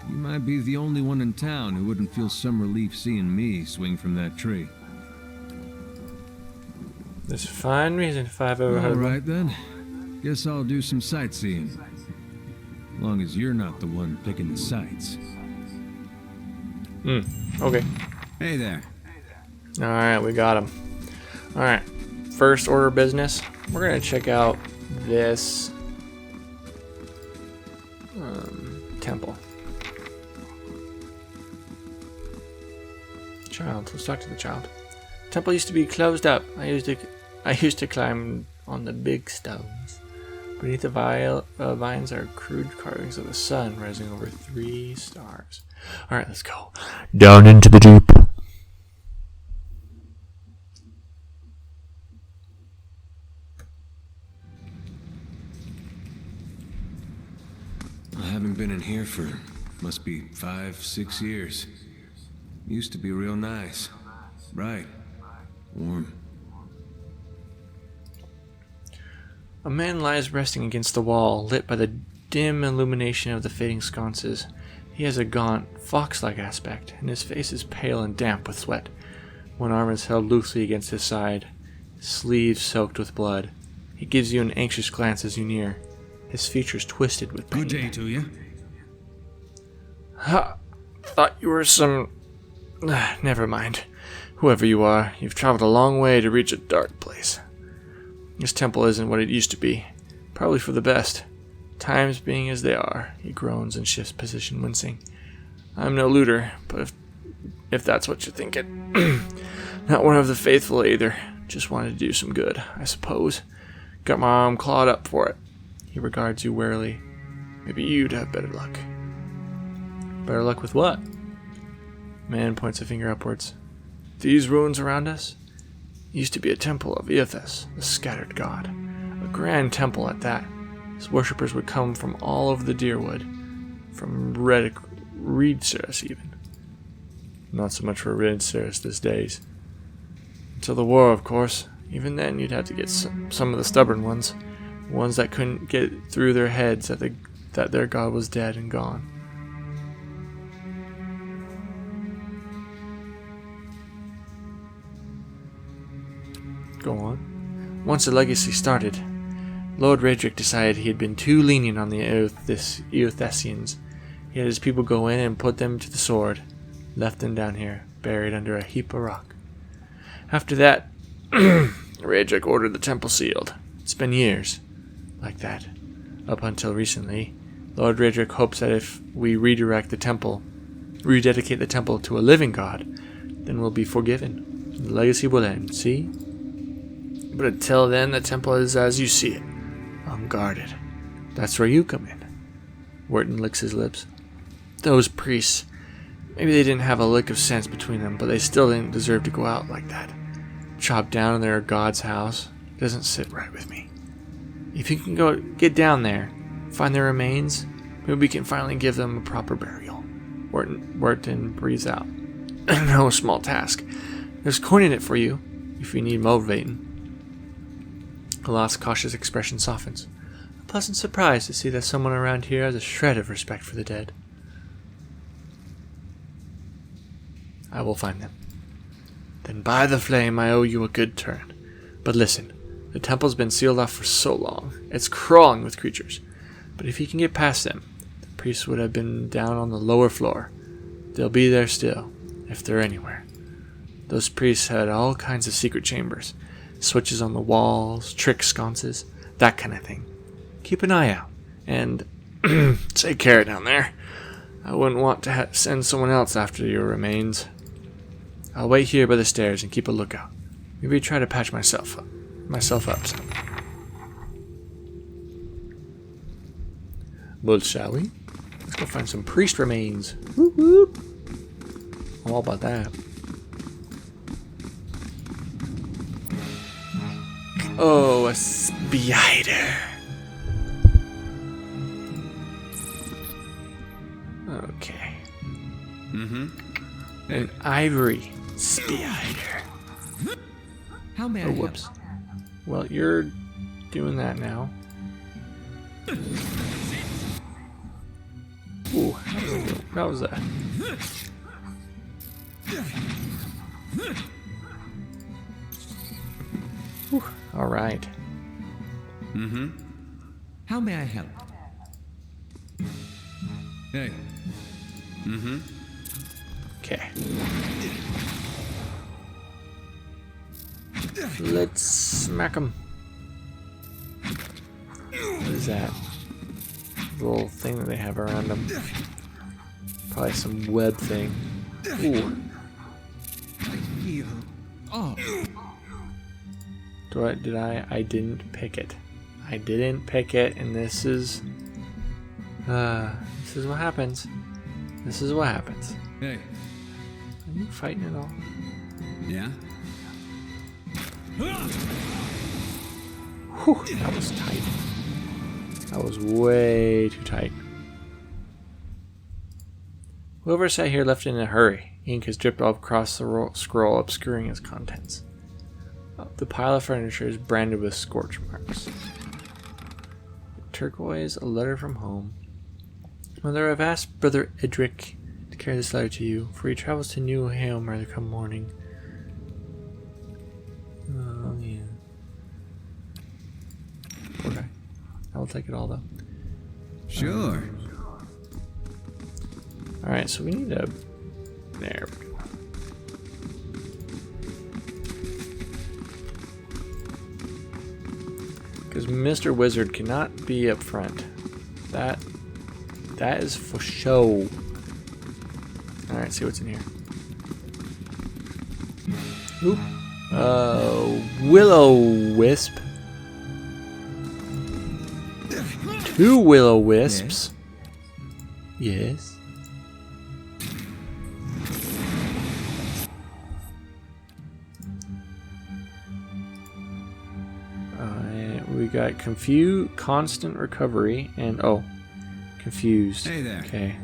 you might be the only one in town who wouldn't feel some relief seeing me swing from that tree. There's a fine reason if I've ever heard All of one. right then. Guess I'll do some sightseeing. As long as you're not the one picking the sights. Okay. Hey there. Alright, we got him. Alright. First order of business. We're going to check out this temple. Child. Let's talk to the child. Temple used to be closed up. I used to climb on the big stones. Beneath the vines are crude carvings of the sun rising over 3 stars. Alright, let's go. Down into the deep. I haven't been in here for, must be 5-6 years. Used to be real nice. Bright. Warm. A man lies resting against the wall, lit by the dim illumination of the fading sconces. He has a gaunt, fox-like aspect, and his face is pale and damp with sweat. One arm is held loosely against his side, his sleeves soaked with blood. He gives you an anxious glance as you near, his features twisted with pain. Good day to you. Ha! Thought you were some... Never mind. Whoever you are, you've traveled a long way to reach a dark place. This temple isn't what it used to be. Probably for the best. Times being as they are, he groans and shifts position, wincing. I'm no looter, but if that's what you're thinking. Not one of the faithful either. Just wanted to do some good, I suppose. Got my arm clawed up for it. He regards you warily. Maybe you'd have better luck. Better luck with what? Man points a finger upwards. These ruins around us used to be a temple of Aethys, the scattered god. A grand temple at that. His worshippers would come from all over the Dyrwood, from Reed Cirrus even. Not so much for Reed Cirrus these days. Until the war, of course. Even then, you'd have to get some of the stubborn ones that couldn't get through their heads that their god was dead and gone. Go on. Once the legacy started, Lord Raedric decided he had been too lenient on the Eothesians. He had his people go in and put them to the sword, left them down here, buried under a heap of rock. After that, Raedric ordered the temple sealed. It's been years like that, up until recently. Lord Raedric hopes that if we rededicate the temple to a living god, then we'll be forgiven. The legacy will end, see? But until then, the temple is as you see it, unguarded. That's where you come in. Wharton licks his lips. Those priests, maybe they didn't have a lick of sense between them, but they still didn't deserve to go out like that. Chopped down in their god's house doesn't sit right with me. If you can go get down there, find their remains, maybe we can finally give them a proper burial. Wharton breathes out. No small task. There's coin in it for you, if you need motivating. Alas' cautious expression softens. A pleasant surprise to see that someone around here has a shred of respect for the dead. I will find them. Then by the flame, I owe you a good turn. But listen, the temple's been sealed off for so long. It's crawling with creatures. But if you can get past them, the priests would have been down on the lower floor. They'll be there still, if they're anywhere. Those priests had all kinds of secret chambers. Switches on the walls, trick sconces, that kind of thing. Keep an eye out. And take care down there. I wouldn't want to send someone else after your remains. I'll wait here by the stairs and keep a lookout. Maybe try to patch myself up some. Well, shall we? Let's go find some priest remains. Whoop whoop. I'm all about that. Oh, a spider. Okay. An ivory spider. How may I Oh, help? whoops. Well, you're doing that now. Ooh, that was that. Whew, all right. How may I help? Hey. Okay. Let's smack him. What is that? Little thing that they have around them. Probably some web thing. Ooh. Oh, I didn't pick it. I didn't pick it, and this is what happens. This is what happens. hey. Are you fighting at all? Yeah? Whew, that was tight. That was way too tight. Whoever sat here left in a hurry. Ink has dripped all across the scroll, obscuring its contents. The pile of furniture is branded with scorch marks. Turquoise, a letter from home. Mother, I've asked Brother Edric to carry this letter to you, for he travels to New Haelmer come morning. Oh, yeah. Poor guy. I will take it all, though. Sure. Alright, so we need a... There we go. Because Mr. Wizard cannot be up front. That is for show. Alright, see what's in here. Oop. Will-o-wisp. 2 will-o-wisps. Yes. we got constant recovery, and confused. Hey there. Okay.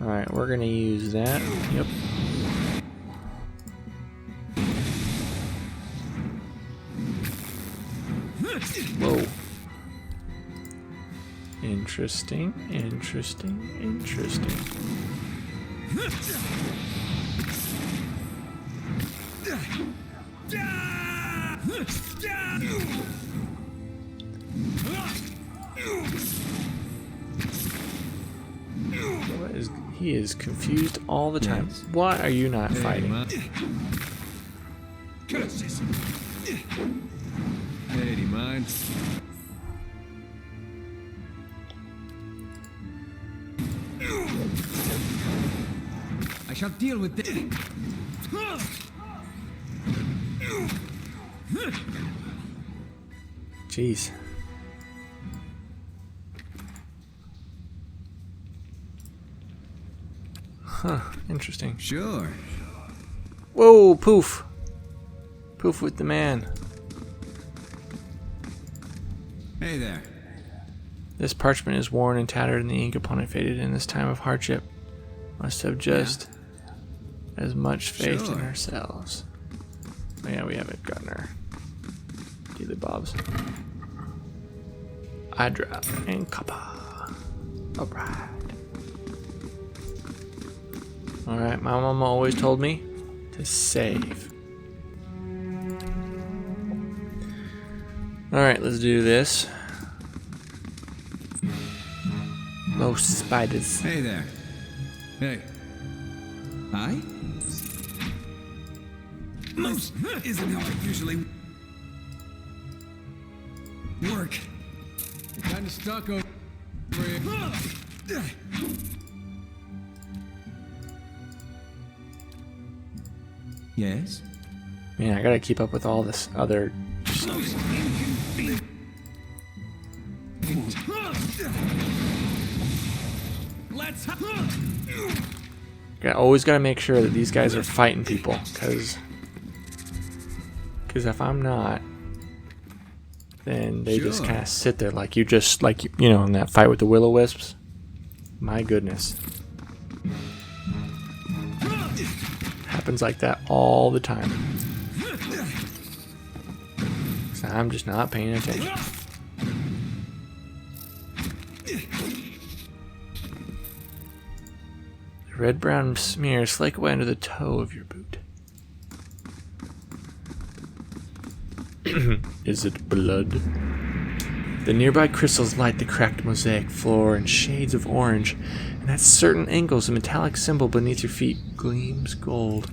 Alright, we're gonna use that. Yep. Whoa. Interesting. He is confused all the time. Yes. Why are you not fighting? Curses! Hey, do you mind? I shall deal with this. Jeez. Huh, interesting. Sure. Whoa, poof. Poof with the man. Hey there. This parchment is worn and tattered, and the ink upon it faded in this time of hardship. Must have just as much faith in Sure. ourselves. Oh, yeah, we haven't gotten our dealy bobs. Idra and Kappa. Alright. Alright, my mama always told me to save. Alright, let's do this. Most spiders. Hey there. Hey. Hi? Most isn't how I usually work. You're kind of stuck over here. Yes? Man, I gotta keep up with all this other. Let's Always gotta make sure that these guys are fighting people, because if I'm not, then they just Sure. kind of sit there like you just in that fight with the will-o-wisps. My goodness, happens like that all the time. 'Cause I'm just not paying attention. The red-brown smears slake away under the toe of your boot. Is it blood? The nearby crystals light the cracked mosaic floor in shades of orange, and at certain angles, a metallic symbol beneath your feet gleams gold.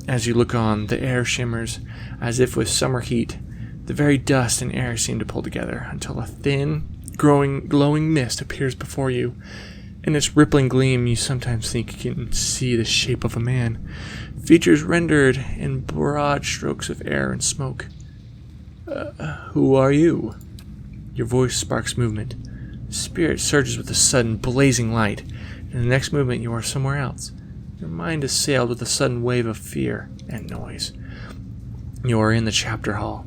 As you look on, the air shimmers as if with summer heat. The very dust and air seem to pull together until a thin, glowing mist appears before you. In its rippling gleam, you sometimes think you can see the shape of a man, features rendered in broad strokes of air and smoke. Who are you? Your voice sparks movement. Spirit surges with a sudden blazing light. In the next movement, you are somewhere else. Your mind is sailed with a sudden wave of fear and noise. You are in the chapter hall.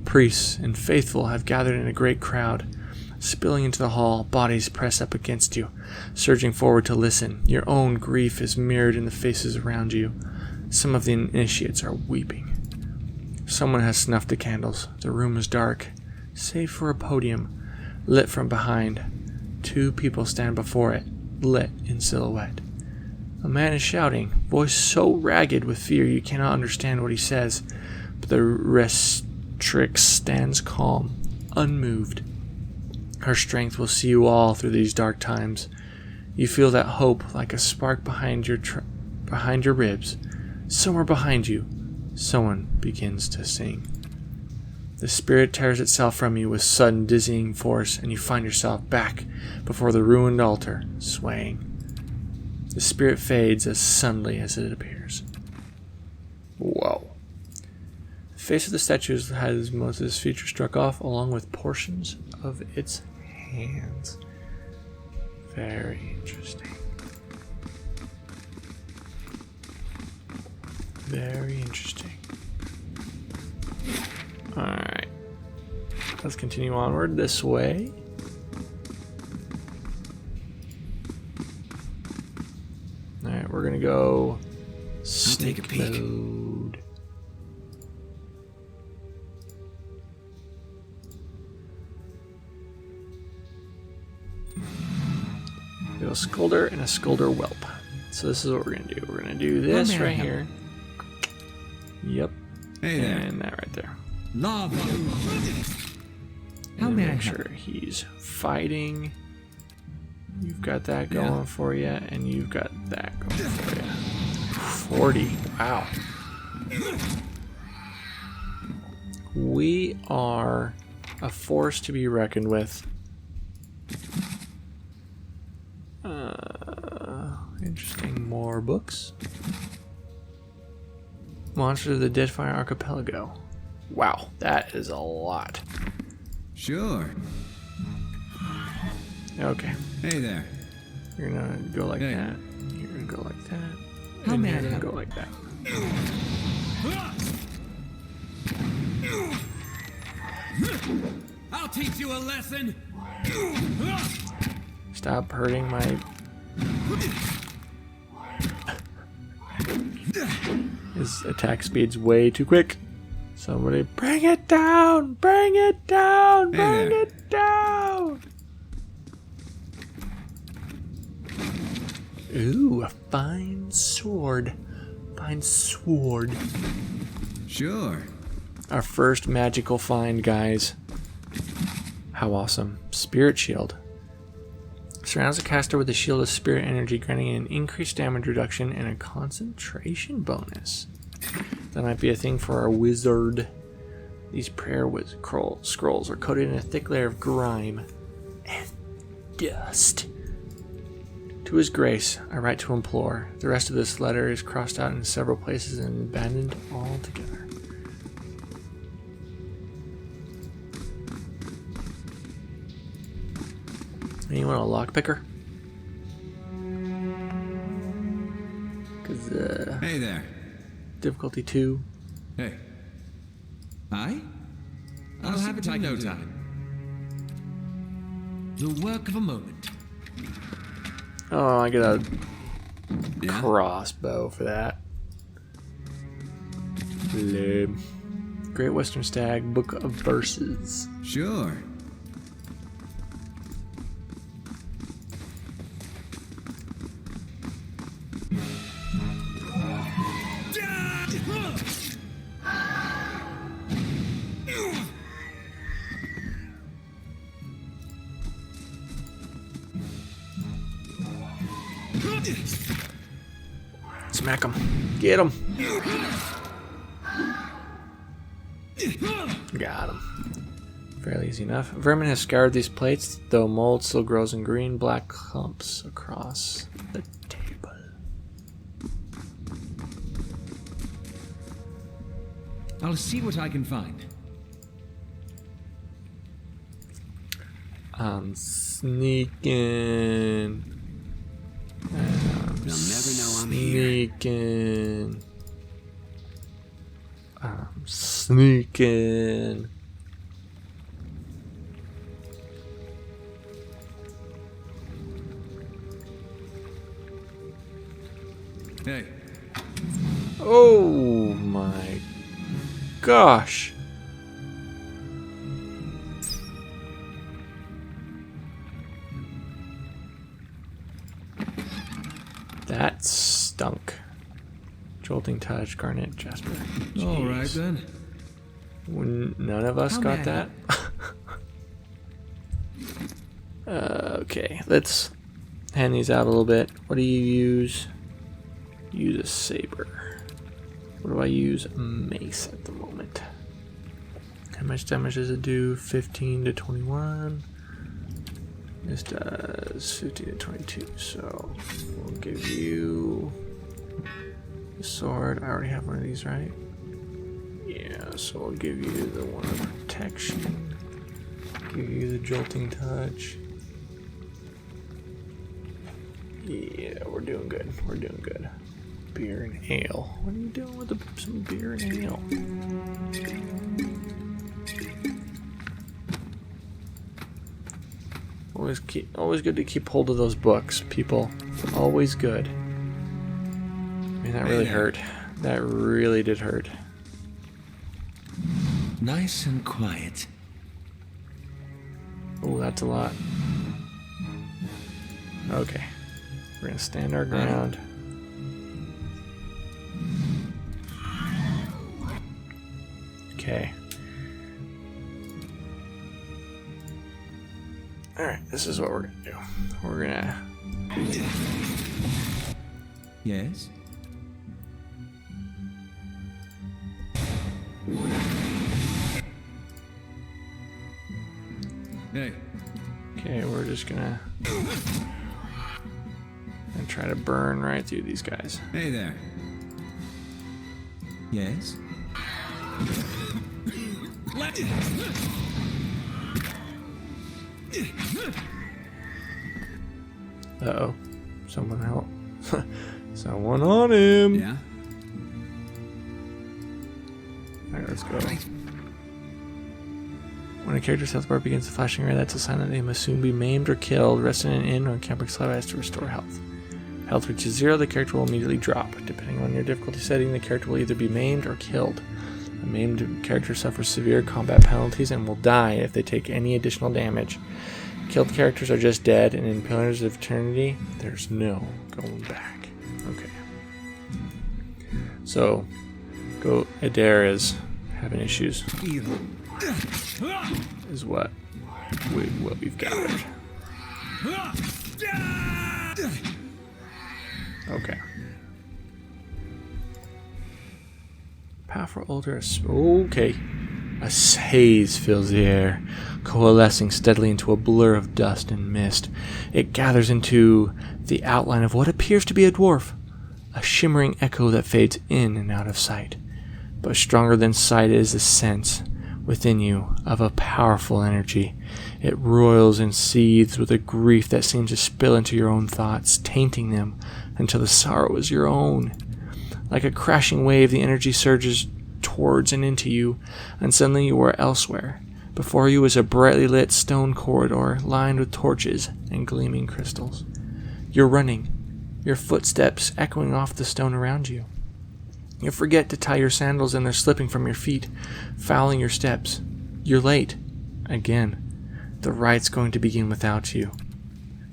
Priests and faithful have gathered in a great crowd. Spilling into the hall, bodies press up against you, surging forward to listen. Your own grief is mirrored in the faces around you. Some of the initiates are weeping. Someone has snuffed the candles. The room is dark, save for a podium, lit from behind. Two people stand before it, lit in silhouette. A man is shouting, voice so ragged with fear you cannot understand what he says, but the Restrix stands calm, unmoved. Her strength will see you all through these dark times. You feel that hope like a spark behind your ribs. Somewhere behind you, someone begins to sing. The spirit tears itself from you with sudden dizzying force, and you find yourself back before the ruined altar, swaying. The spirit fades as suddenly as it appears. Whoa. The face of the statue has most of its features struck off, along with portions of its hands. Very interesting. Very interesting. Alright. Let's continue onward this way. Alright, we're gonna go take a peek. mode. We have a Scolder and a Scolder Whelp. So this is what we're gonna do. We're gonna do this right here. Yep. Hey there. And that right there. Lava. How And may I make help? sure he's fighting. You've got that going for you, and you've got that going for you. 40. Wow. We are a force to be reckoned with. Interesting. More books. Monsters of the Deadfire Archipelago. Wow, that is a lot. Sure. Okay. Hey there. You're gonna go like Hey. that. You're gonna go like that. How and may you're I gonna help? go like that. I'll teach you a lesson. Stop hurting my. His attack speed's way too quick. Somebody bring it down! Bring it down! Hey Bring there. it down! Ooh, a fine sword. Fine sword. Sure. Our first magical find, guys. How awesome. Spirit Shield. Surrounds the caster with a shield of spirit energy, granting an increased damage reduction and a concentration bonus. That might be a thing for our wizard. These prayer scrolls are coated in a thick layer of grime and dust. To his grace, I write to implore. The rest of this letter is crossed out in several places and abandoned altogether. Anyone a lockpicker? Cause Hey there. difficulty 2. Hey. Aye? I'll have it in no do. time. The work of a moment. Oh, I get a Yeah? crossbow for that. Lame. Great Western Stag, Book of Verses. Sure. Smack him. Get him. Got him. Fairly easy enough. Vermin has scoured these plates, though mold still grows in green black clumps across the table. I'll see what I can find. I'm sneaking. They'll never know I'm here. Sneaking. I'm sneaking. Hey. Oh my gosh. That stunk. Jolting Touch, Garnet, Jasper. All right Jeez. then. None of us How got may I that. Okay, let's hand these out a little bit. What do you use? Use a saber. What do I use? Mace at the moment. How much damage does it do? 15 to 21. This does 15 to 22. So we'll give you the sword. I already have one of these, right? Yeah, so I'll give you the one of protection. Give you the jolting touch. Yeah, we're doing good. We're doing good. Beer and ale. What are you doing with some beer and ale? Always good to keep hold of those books, people. Always good. Man, that really hurt. That really did hurt. Nice and quiet. Oh, that's a lot. Okay. We're gonna stand our ground. Okay. Alright, this is what we're gonna do. We're gonna... Yes? Hey. Okay, we're just gonna try to burn right through these guys. Hey there. Yes? Uh-oh. Someone help. Someone on him! Yeah? Alright, let's go. When a character's health bar begins flashing red, that's a sign that they must soon be maimed or killed. Rest in an inn or camping slab has to restore health. Health reaches 0, the character will immediately drop. Depending on your difficulty setting, the character will either be maimed or killed. A maimed character suffers severe combat penalties and will die if they take any additional damage. Killed characters are just dead, and in Pillars of Eternity, there's no going back. Okay. So, Adair is having issues. Is what we've gathered. Okay. Powerful older. Okay. A haze fills the air, coalescing steadily into a blur of dust and mist. It gathers into the outline of what appears to be a dwarf, a shimmering echo that fades in and out of sight. But stronger than sight is the sense within you of a powerful energy. It roils and seethes with a grief that seems to spill into your own thoughts, tainting them until the sorrow is your own. Like a crashing wave, the energy surges towards and into you, and suddenly you are elsewhere. Before you is a brightly lit stone corridor lined with torches and gleaming crystals. You're running, your footsteps echoing off the stone around you. You forget to tie your sandals and they're slipping from your feet, fouling your steps. You're late. Again. The right's going to begin without you.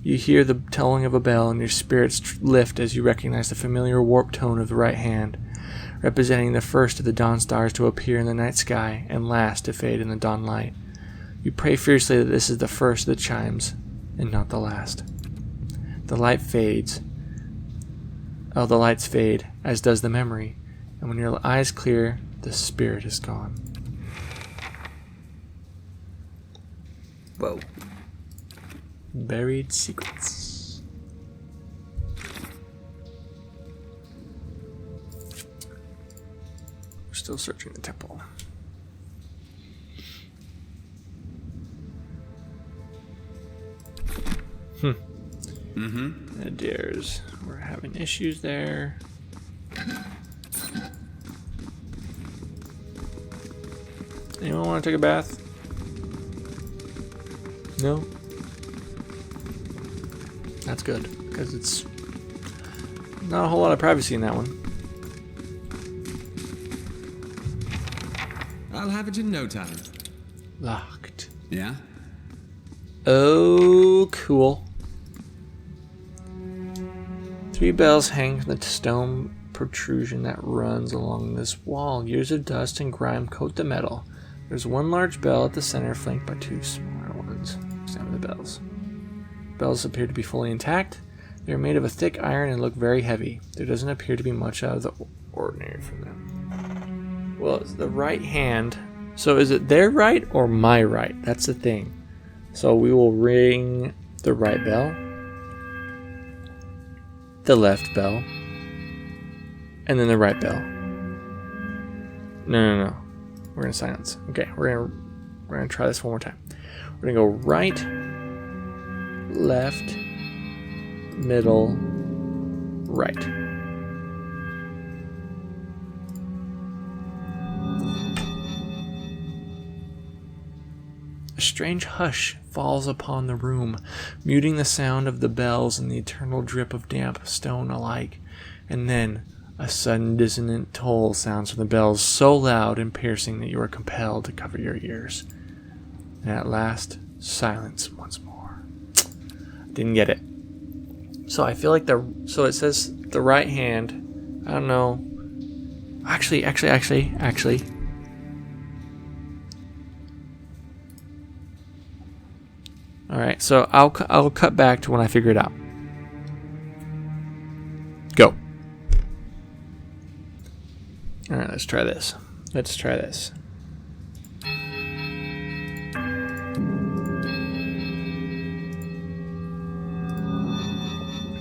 You hear the tolling of a bell and your spirits lift as you recognize the familiar warped tone of the right hand, representing the first of the dawn stars to appear in the night sky and last to fade in the dawn light. You pray fiercely that this is the first of the chimes and not the last. The light fades. Oh, the lights fade, as does the memory, and when your eyes clear, the spirit is gone. Whoa. Buried secrets. We're still searching the temple. Adairs. We're having issues there. Anyone want to take a bath? No? That's good, because it's not a whole lot of privacy in that one. I'll have it in no time. Locked. Yeah? Oh, cool. 3 bells hang from the stone protrusion that runs along this wall. Years of dust and grime coat the metal. There's one large bell at the center, flanked by 2 smaller ones. Examine the bells. Bells appear to be fully intact. They are made of a thick iron and look very heavy. There doesn't appear to be much out of the ordinary from them. Well, it's the right hand. So is it their right or my right? That's the thing. So we will ring the right bell, the left bell, and then the right bell. No. We're gonna silence. Okay, we're gonna try this one more time. We're gonna go right, left, middle, right. strange hush falls upon the room, muting the sound of the bells and the eternal drip of damp stone alike. And then a sudden dissonant toll sounds from the bells, so loud and piercing that you are compelled to cover your ears. And at last, silence once more. Didn't get it. So I feel like so it says the right hand. I don't know. Actually. All right, so I'll cut back to when I figure it out. Go. All right, let's try this.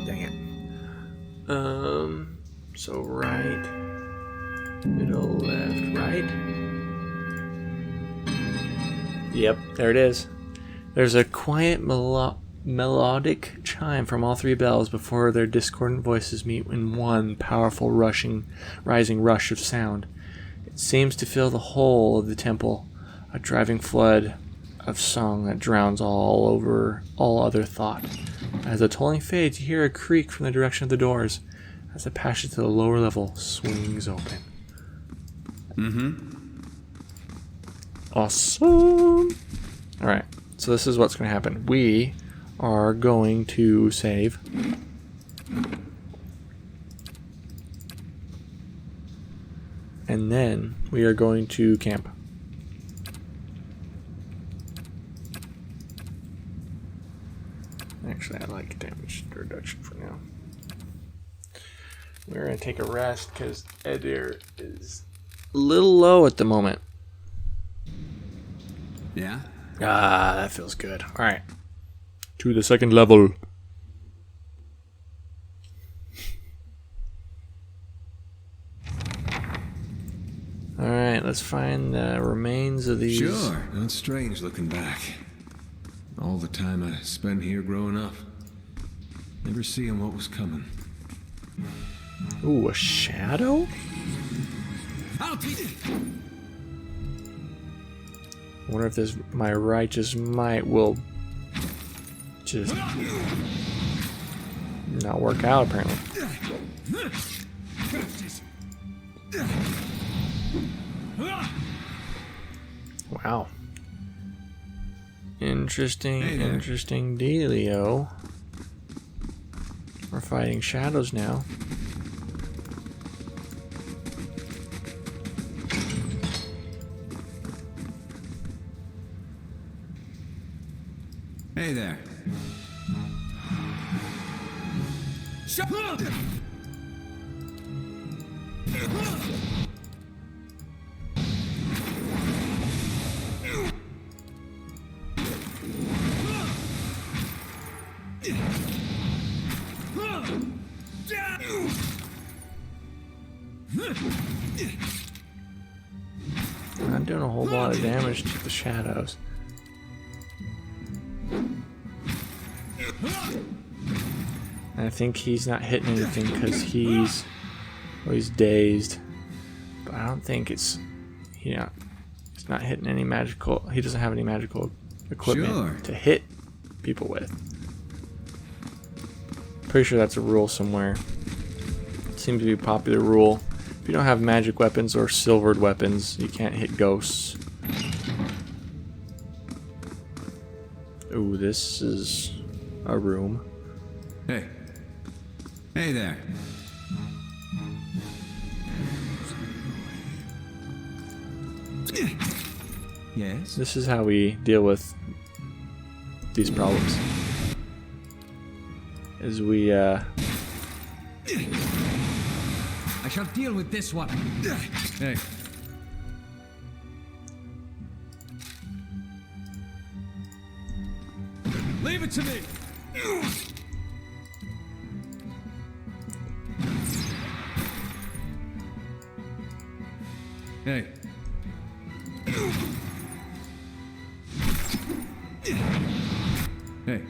Dang it. So right, middle, left, right. Yep, there it is. There's a quiet melodic chime from all three bells before their discordant voices meet in one powerful rising rush of sound. It seems to fill the whole of the temple, a driving flood of song that drowns all other thought. As the tolling fades, you hear a creak from the direction of the doors as the passage to the lower level swings open. Awesome! Alright. So this is what's going to happen. We are going to save. And then we are going to camp. Actually, I like damage reduction for now. We're going to take a rest because Edir is a little low at the moment. Yeah? Ah, that feels good. Alright. To the second level. Alright, let's find the remains of these. Sure, not strange looking back. All the time I spent here growing up. Never seeing what was coming. Ooh, a shadow? I wonder if this my righteous might will just not work out, apparently. Wow. Interesting dealio. We're fighting shadows now. Hey there. Shut up! I'm not doing a whole lot of damage to the shadows. I think he's not hitting anything because he's dazed. But I don't think it's it's not hitting any magical. He doesn't have any magical equipment to hit people with. Pretty sure that's a rule somewhere. It seems to be a popular rule. If you don't have magic weapons or silvered weapons, you can't hit ghosts. Ooh, this is a room. Hey. Hey there. Yes? This is how we deal with these problems. As we, I shall deal with this one. Hey. Leave it to me. Hey. Hey.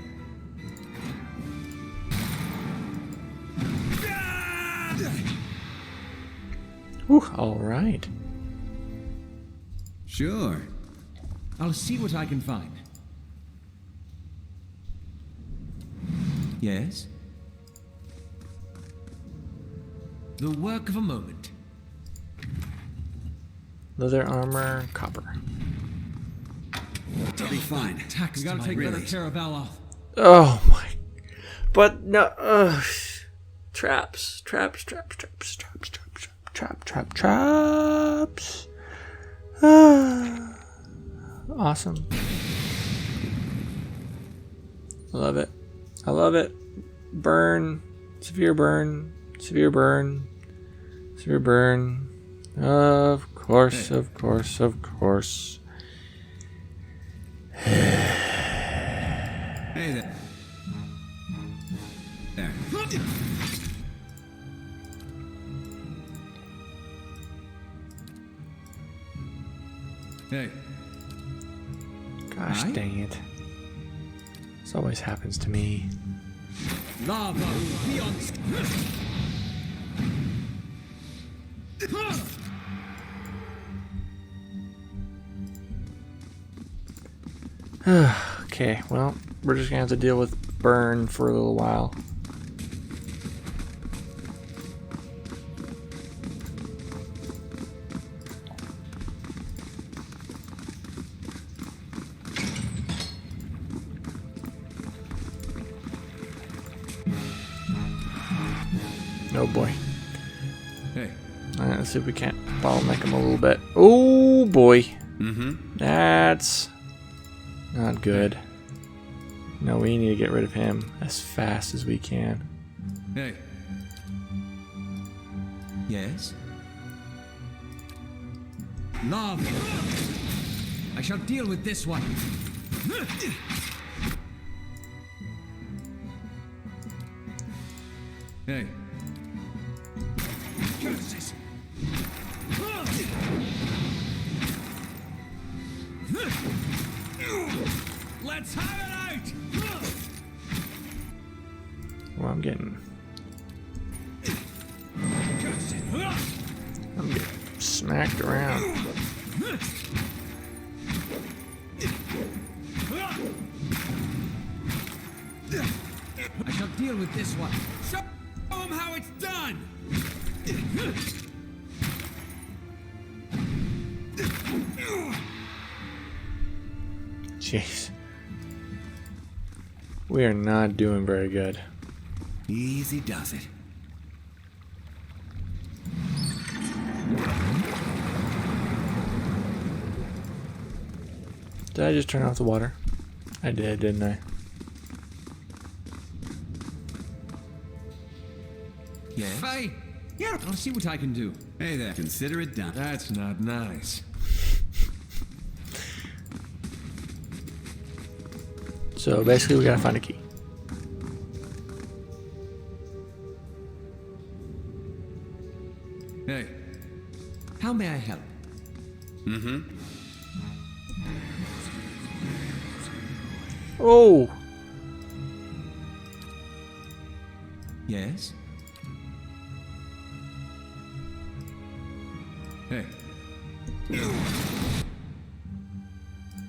whew, all right. Sure. I'll see what I can find. Yes? The work of a moment. Leather armor, copper. I'll be fine. Tax We gotta to take my better race. care of Aloth. Oh my. But no. Traps. Awesome. I love it. I love it. Burn. Severe burn. Severe burn. Severe burn. Of course, of course, of course. Hey there. There. Hey. Gosh Aye? dang it. This always happens to me. Lava beyond. Okay, well, we're just gonna have to deal with burn for a little while. Oh boy. Hey. Alright, let's see if we can't bottleneck him a little bit. Oh boy. Mm-hmm. That's not good. No, we need to get rid of him as fast as we can. Hey. Yes? Lava. I shall deal with this one. Hey. Let's have it out! Well, I'm getting smacked around. I shall deal with this one. Show them how it's done! Jeez. We are not doing very good. Easy does it. Did I just turn off the water? I did, didn't I? Yes? Hey! Yeah, I'll see what I can do. Hey there. Consider it done. That's not nice. So basically we gotta find a key. Hey. How may I help? Mm-hmm. Oh! Yes? Hey.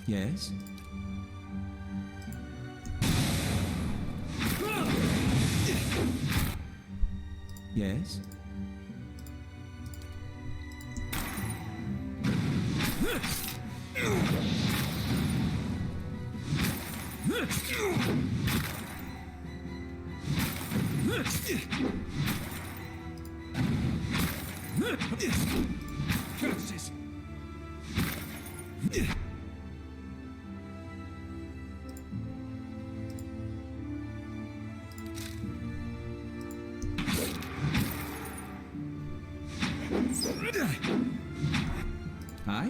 Yes? Yes? Curses! Hi?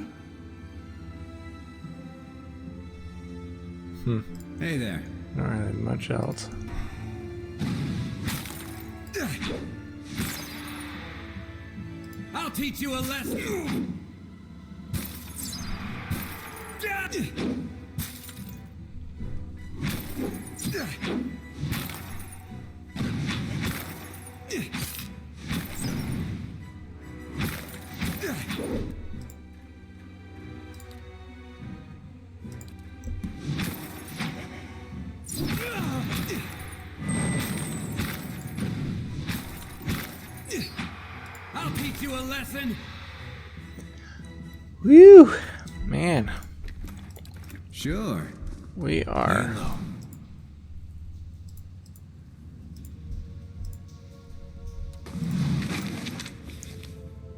Hey there. Not really much else. I'll teach you a lesson! I'll teach you a lesson. Whew! Man, Sure. we are.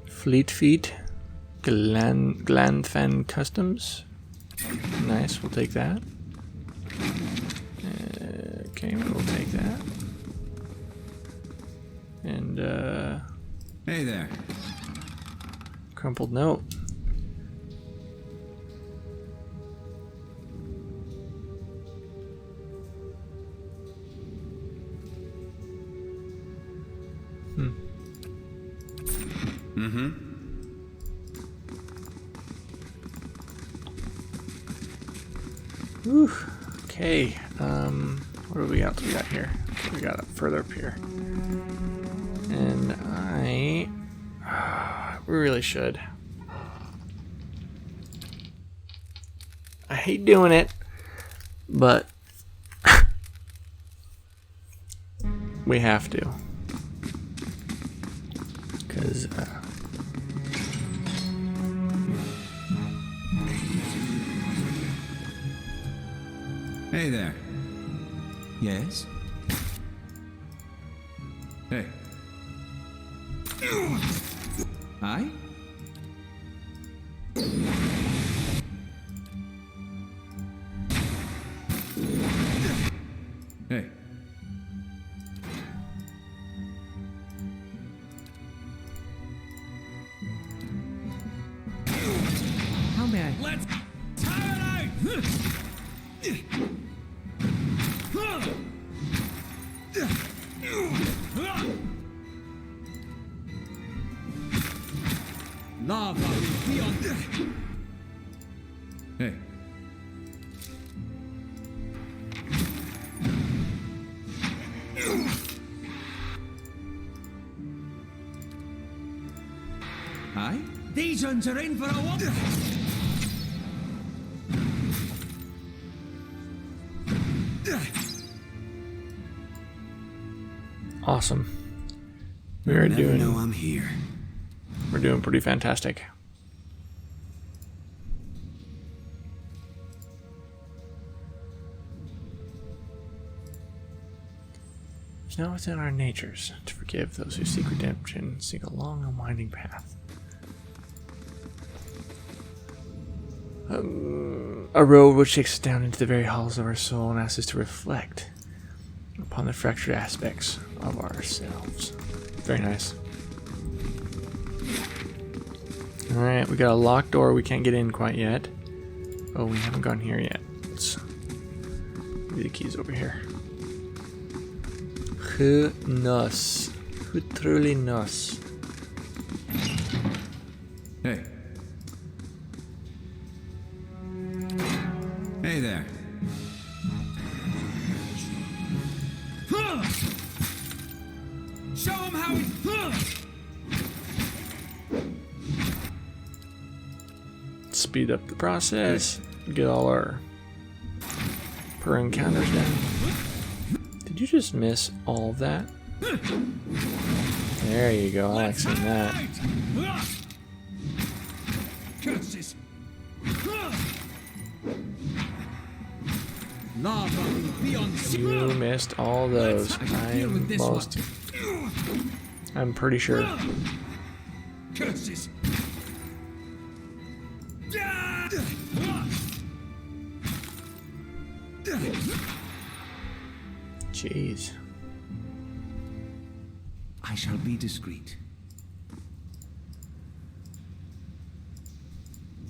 Fleet Feet, Glanfan Customs. Nice, we'll take that. Okay, we'll take that. And, Hey there. crumpled note. Whew. Okay, what do we got here? We got it further up here. And we really should. I hate doing it, but we have to. Because, Hey there. Yes? Hey. Hi? Hey. How may I? Let's tire it out. Lava will be on. Hey. Hi? These ones are in for a walk. awesome. We You'll are never doing. know I'm here. We're doing pretty fantastic. It's now within our natures to forgive those who seek redemption, seek a long and winding path. A road which takes us down into the very halls of our soul and asks us to reflect upon the fractured aspects of ourselves. Very nice. Alright, we got a locked door we can't get in quite yet. Oh, we haven't gone here yet. Let's leave the keys over here. Who knows? Who truly knows? Hey. Hey there. Show him how he. Speed up the process. Get all our per encounters down. Did you just miss all of that? There you go. I like seeing that. Curses. Lava will be on. You missed all those. I'm pretty sure. Curses. Jeez. I shall be discreet.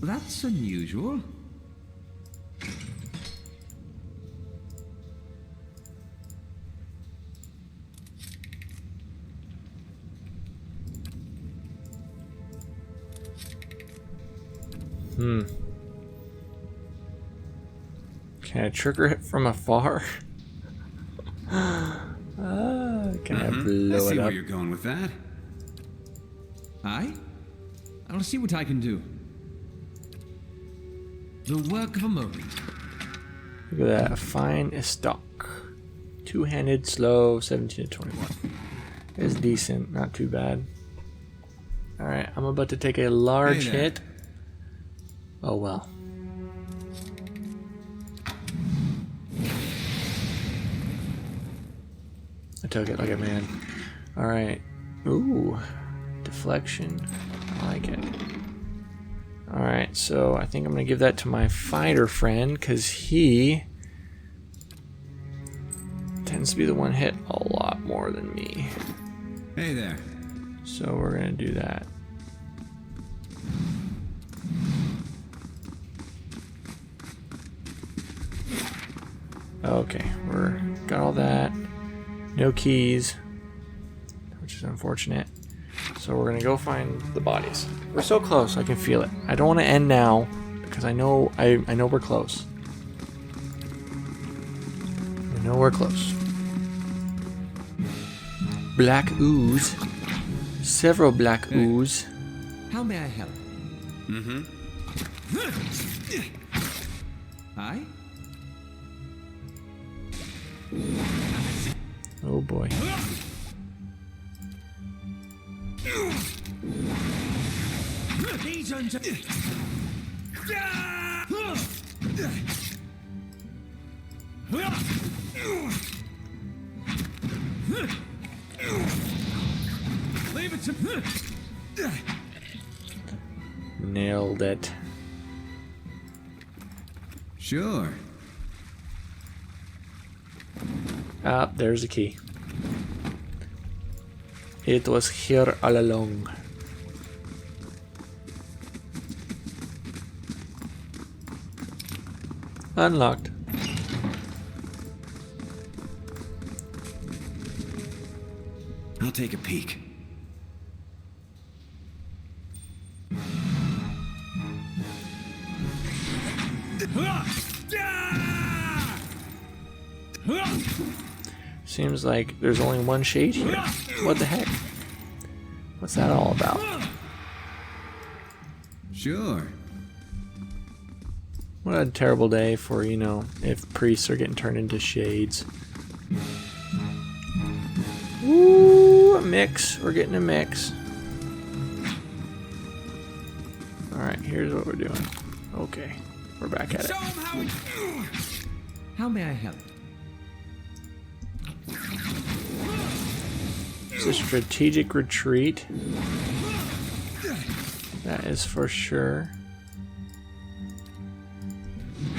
That's unusual. Can I trigger it from afar? Can I I blow see it where up? you're going with that. Aye? I'll see what I can do. The work of a moment. Look at that. A fine stock. Two-handed, slow, 17 to 21. It's decent. Not too bad. Alright, I'm about to take a large Hey there. hit. Oh well. I took it like a man. Alright. Ooh. Deflection. I like it. Alright, so I think I'm going to give that to my fighter friend, because he tends to be the one hit a lot more than me. Hey there. So we're going to do that. Okay, we're got all that. No keys, which is unfortunate. So we're gonna go find the bodies. We're so close, I can feel it. I don't want to end now because I know we're close. I know we're close. Black ooze. Several black ooze. How may I help? Aye? Oh boy. Leave it to. Nailed it. Sure. Ah, there's the key. It was here all along. Unlocked. I'll take a peek. Seems like there's only one shade here. What the heck? What's that all about? Sure. What a terrible day for, you know, if priests are getting turned into shades. Ooh, a mix. We're getting a mix. Alright, here's what we're doing. Okay, we're back at it. How may I help? It's a strategic retreat. That is for sure.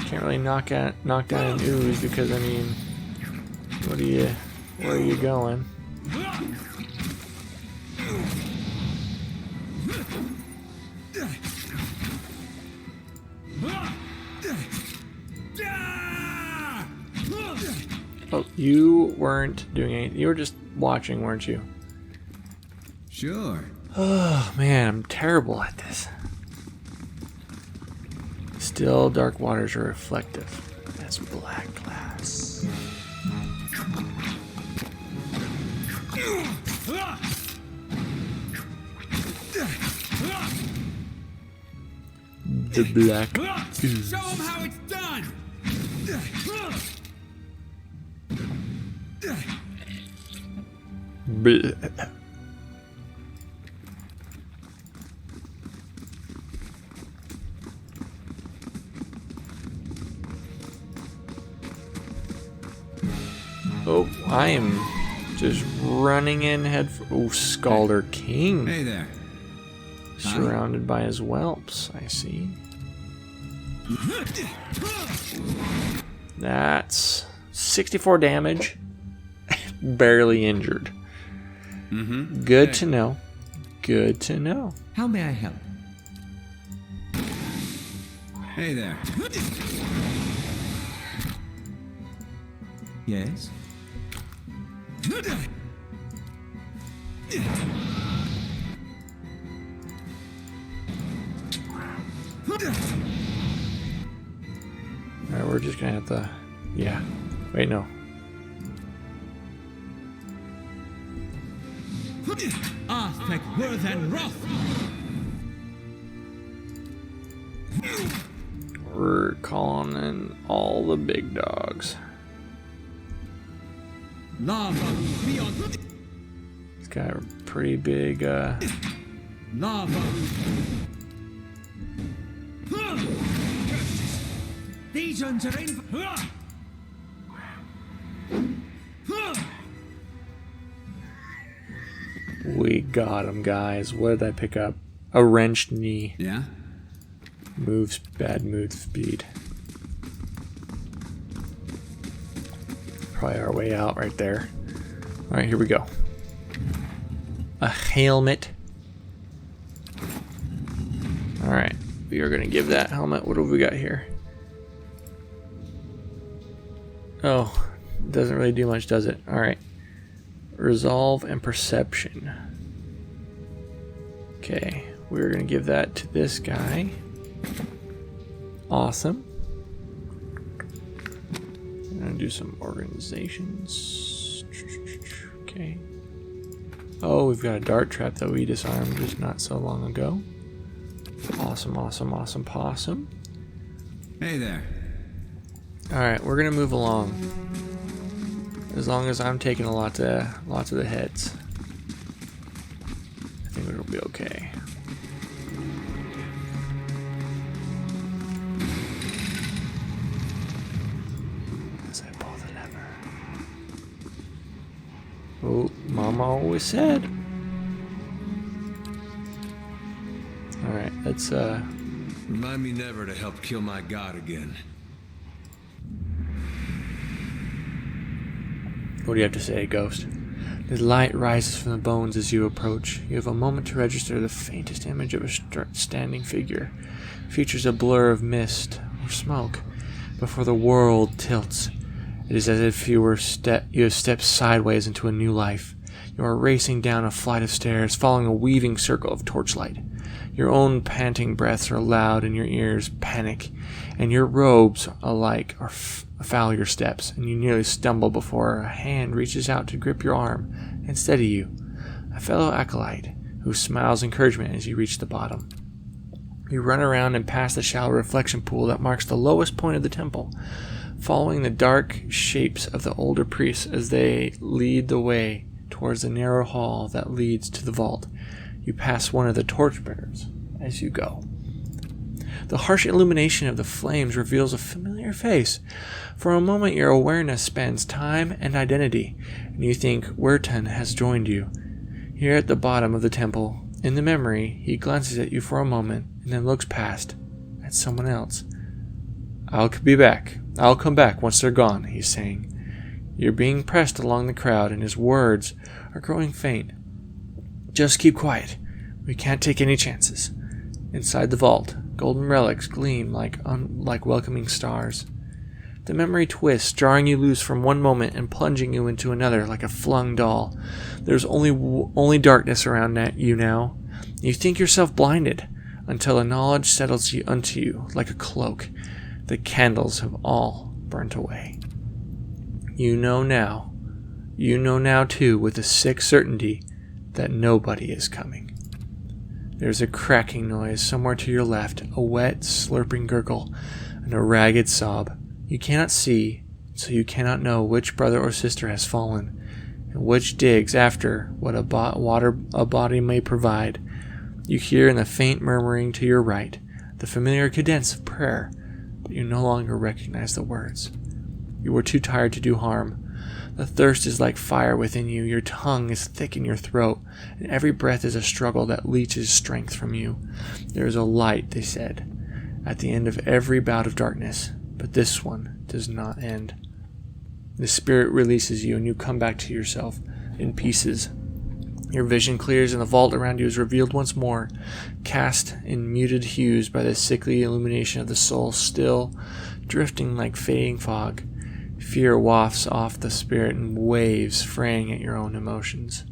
Can't really knock down an ooze because, I mean, where are you going? Oh, you weren't doing anything. You were just watching, weren't you? Sure. Oh man, I'm terrible at this. Still, dark waters are reflective. That's black glass. The black ooze. Show them how it's done. Bleh. Oh, I am just running in head for... Oh, Scalder King. Hey there. Surrounded by his whelps, I see. That's 64 damage. Barely injured. Good to know. Good to know. How may I help? Hey there. Yes? Alright, we're just gonna have to... Yeah. Wait, no. Arthek Worthen Roth. We're calling in all the big dogs. Lava beyond. He's got a pretty big Lava! These ones are in. We got him, guys. What did I pick up? A wrenched knee. Yeah? Moves bad move speed. Probably our way out right there. Alright, here we go. A helmet. Alright, we are going to give that helmet. What have we got here? Oh, doesn't really do much, does it? Alright. Resolve and perception. Okay, we're going to give that to this guy. Awesome. I'm going to do some organizations. Okay. Oh, we've got a dart trap that we disarmed just not so long ago. Awesome, awesome, awesome, possum. Hey there. Alright, we're going to move along. As long as I'm taking lots of the heads. I think it'll be okay. As I pull the lever. Oh, Mama always said. Alright, let's Remind me never to help kill my god again. What do you have to say, Ghost? The light rises from the bones as you approach. You have a moment to register the faintest image of a standing figure. Features a blur of mist or smoke before the world tilts. It is as if you have stepped sideways into a new life. You are racing down a flight of stairs, following a weaving circle of torchlight. Your own panting breaths are loud in your ears, panic, and your robes alike are foul your steps, and you nearly stumble before a hand reaches out to grip your arm and steady you. A fellow acolyte who smiles encouragement as you reach the bottom. You run around and past the shallow reflection pool that marks the lowest point of the temple, following the dark shapes of the older priests as they lead the way towards the narrow hall that leads to the vault. You pass one of the torchbearers as you go. The harsh illumination of the flames reveals a familiar face. For a moment your awareness spans time and identity, and you think Werton has joined you. Here at the bottom of the temple, in the memory, he glances at you for a moment, and then looks past, at someone else. I'll be back. I'll come back once they're gone, he's saying. You're being pressed along the crowd, and his words are growing faint. Just keep quiet. We can't take any chances. Inside the vault, golden relics gleam like welcoming stars. The memory twists, drawing you loose from one moment and plunging you into another like a flung doll. There's only darkness around you now. You think yourself blinded, until a knowledge settles unto you like a cloak. The candles have all burnt away. You know now too, with a sick certainty, that nobody is coming. There's a cracking noise somewhere to your left, a wet, slurping gurgle, and a ragged sob. You cannot see, so you cannot know which brother or sister has fallen, and which digs after what water a body may provide. You hear in the faint murmuring to your right the familiar cadence of prayer, but you no longer recognize the words. You were too tired to do harm. The thirst is like fire within you, your tongue is thick in your throat, and every breath is a struggle that leeches strength from you. There is a light, they said, at the end of every bout of darkness, but this one does not end. The spirit releases you, and you come back to yourself in pieces. Your vision clears, and the vault around you is revealed once more, cast in muted hues by the sickly illumination of the soul, still drifting like fading fog. Fear wafts off the spirit in waves, fraying at your own emotions.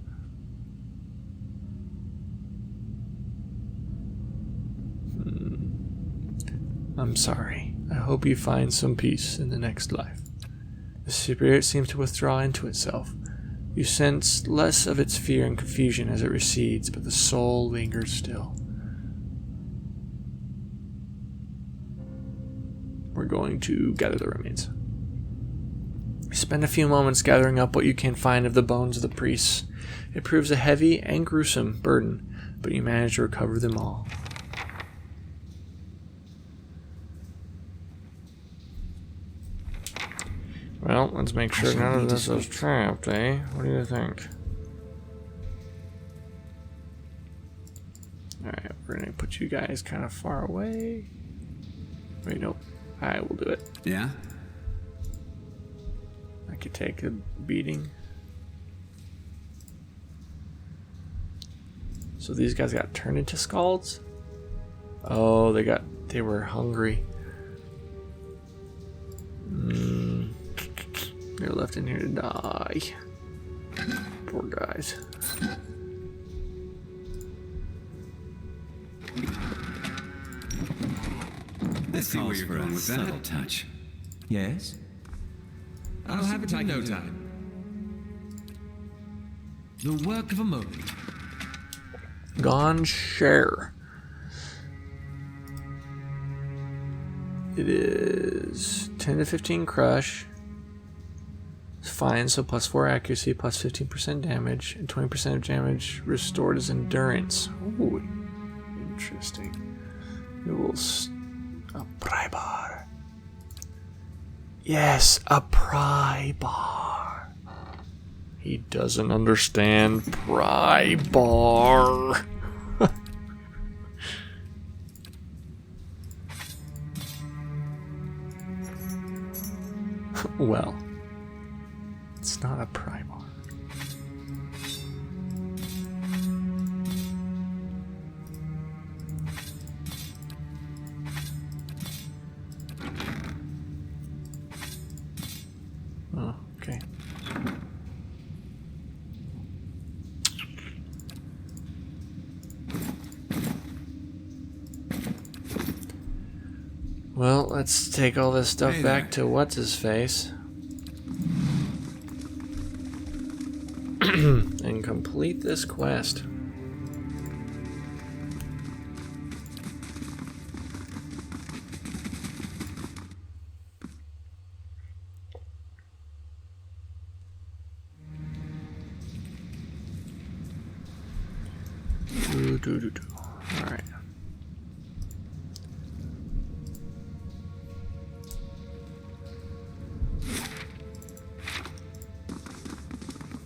I'm sorry. I hope you find some peace in the next life. The spirit seems to withdraw into itself. You sense less of its fear and confusion as it recedes, but the soul lingers still. We're going to gather the remains. Spend a few moments gathering up what you can find of the bones of the priests. It proves a heavy and gruesome burden, but you managed to recover them all. Well, let's make sure none of this is trapped, eh? What do you think? Alright, we're gonna put you guys kind of far away. Wait, nope. I will do it. Yeah? I could take a beating. So these guys got turned into scalds? Oh, they were hungry. They're left in here to die. Poor guys. Let's see where you're going with that. Touch. Yes? I'll have it in no time. The work of a moment. Gone share. It is 10 to 15 crush. It's fine, so plus 4 accuracy, plus 15% damage, and 20% of damage restored as endurance. Ooh, interesting. It will. A pry bar. Yes, a pry bar. He doesn't understand pry bar. Well, it's not a pry bar. Oh, okay. Well, let's take all this stuff back to what's-his-face. And complete this quest. Alright.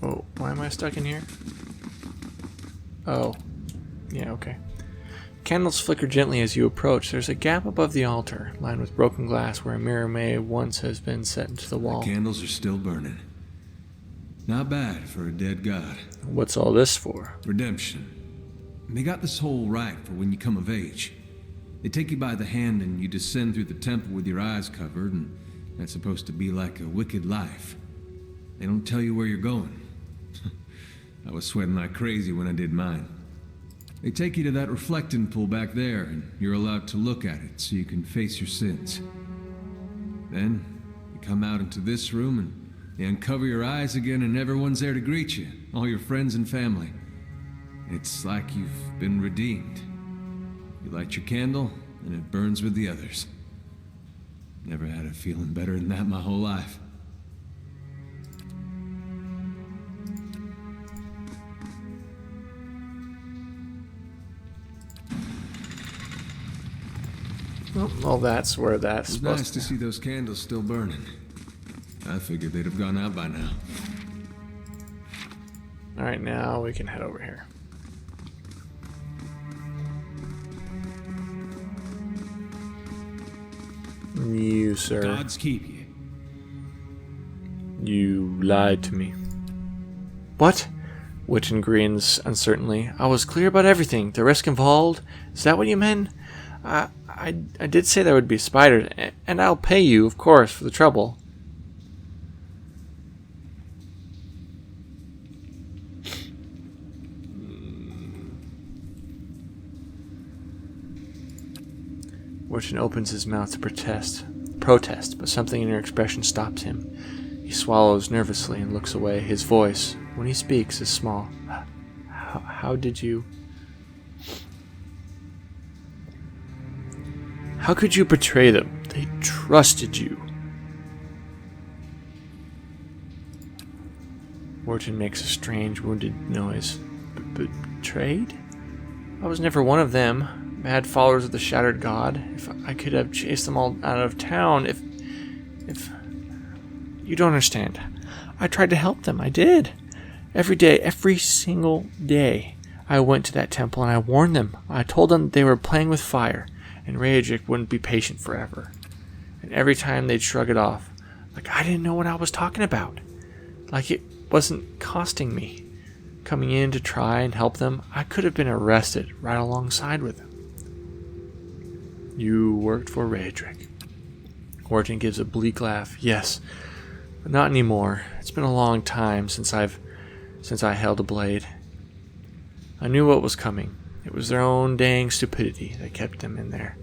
Oh, why am I stuck in here? Oh. Yeah, okay. Candles flicker gently as you approach. There's a gap above the altar, lined with broken glass where a mirror may once has been set into the wall. The candles are still burning. Not bad for a dead god. What's all this for? Redemption. They got this whole right for when you come of age. They take you by the hand and you descend through the temple with your eyes covered, and that's supposed to be like a wicked life. They don't tell you where you're going. I was sweating like crazy when I did mine. They take you to that reflecting pool back there, and you're allowed to look at it so you can face your sins. Then, you come out into this room and they uncover your eyes again, and everyone's there to greet you, all your friends and family. It's like you've been redeemed. You light your candle, and it burns with the others. Never had a feeling better than that my whole life. Well, that's where that's It's supposed nice to see those candles still burning. I figured they'd have gone out by now. Alright, now we can head over here. You, sir. Gods keep you. You lied to me. What? Witchen grins uncertainly. I was clear about everything. The risk involved. Is that what you meant? I did say there would be spiders, and I'll pay you, of course, for the trouble. Witchen opens his mouth to protest, but something in her expression stops him. He swallows nervously and looks away. His voice, when he speaks, is small. How did you... How could you betray them? They trusted you. Wharton makes a strange, wounded noise. Betrayed? I was never one of them, mad followers of the Shattered God. If I could have chased them all out of town, if... You don't understand. I tried to help them, I did. Every day, every single day, I went to that temple and I warned them. I told them they were playing with fire, and Rayedric wouldn't be patient forever. And every time they'd shrug it off, like I didn't know what I was talking about. Like it wasn't costing me. Coming in to try and help them, I could have been arrested right alongside with them. You worked for Rayedric. Orton gives a bleak laugh. Yes, but not anymore. It's been a long time since I held a blade. I knew what was coming. It was their own dang stupidity that kept them in there.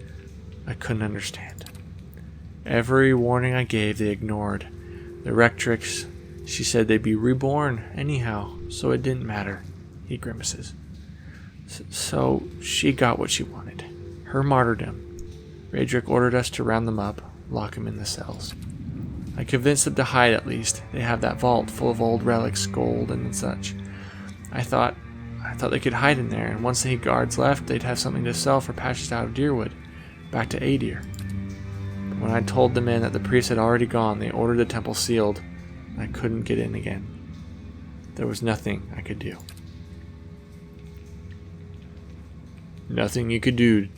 I couldn't understand. Every warning I gave, they ignored. The Rectrix, she said they'd be reborn anyhow, so it didn't matter. He grimaces. So she got what she wanted. Her martyrdom. Rayedric ordered us to round them up, lock them in the cells. I convinced them to hide at least. They have that vault full of old relics, gold, and such. I thought they could hide in there, and once the guards left, they'd have something to sell for patches out of Deerwood, back to Adir. But when I told the men that the priest had already gone, they ordered the temple sealed, and I couldn't get in again. There was nothing I could do. Nothing you could do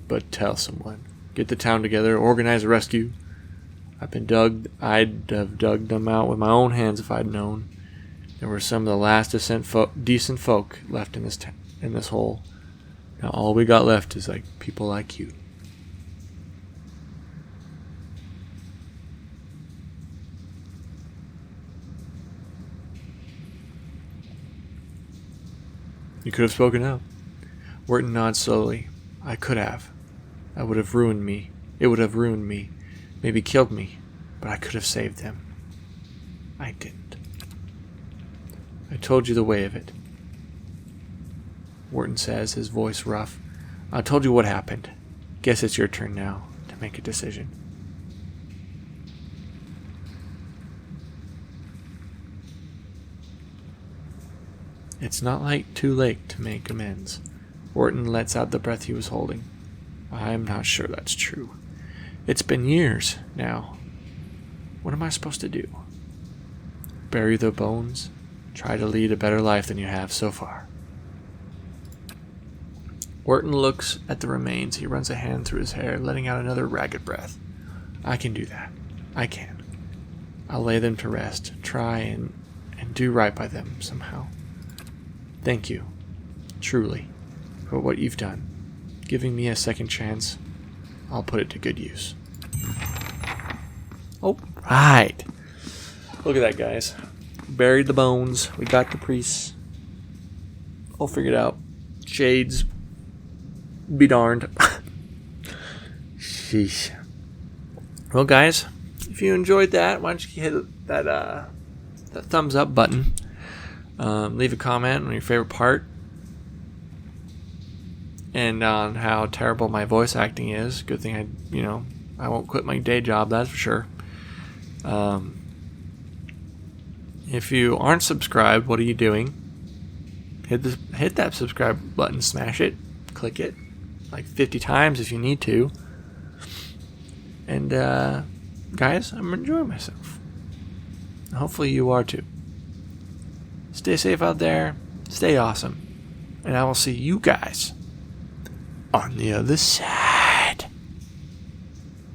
but tell someone. Get the town together, organize a rescue. I'd have dug them out with my own hands if I'd known. There were some of the last decent folk left in this hole. Now all we got left is people like you. You could have spoken up. Wharton nods slowly. I could have. It would have ruined me. Maybe killed me. But I could have saved them. I didn't. I told you the way of it. Wharton says, his voice rough. I told you what happened. Guess it's your turn now to make a decision. It's not too late to make amends. Wharton lets out the breath he was holding. I'm not sure that's true. It's been years now. What am I supposed to do? Bury the bones? Try to lead a better life than you have so far. Wharton looks at the remains. He runs a hand through his hair, letting out another ragged breath. I can do that. I can. I'll lay them to rest. Try and do right by them somehow. Thank you, truly, for what you've done. Giving me a second chance, I'll put it to good use. Oh, right. Look at that, guys. Buried the bones. We got the priests. All figured out. Shades. Be darned. Sheesh. Well, guys, if you enjoyed that, why don't you hit that thumbs up button. Leave a comment on your favorite part. And on how terrible my voice acting is. Good thing I won't quit my day job, that's for sure. If you aren't subscribed, what are you doing? Hit that subscribe button, smash it, click it, 50 times if you need to. And guys, I'm enjoying myself. Hopefully you are too. Stay safe out there, stay awesome, and I will see you guys on the other side.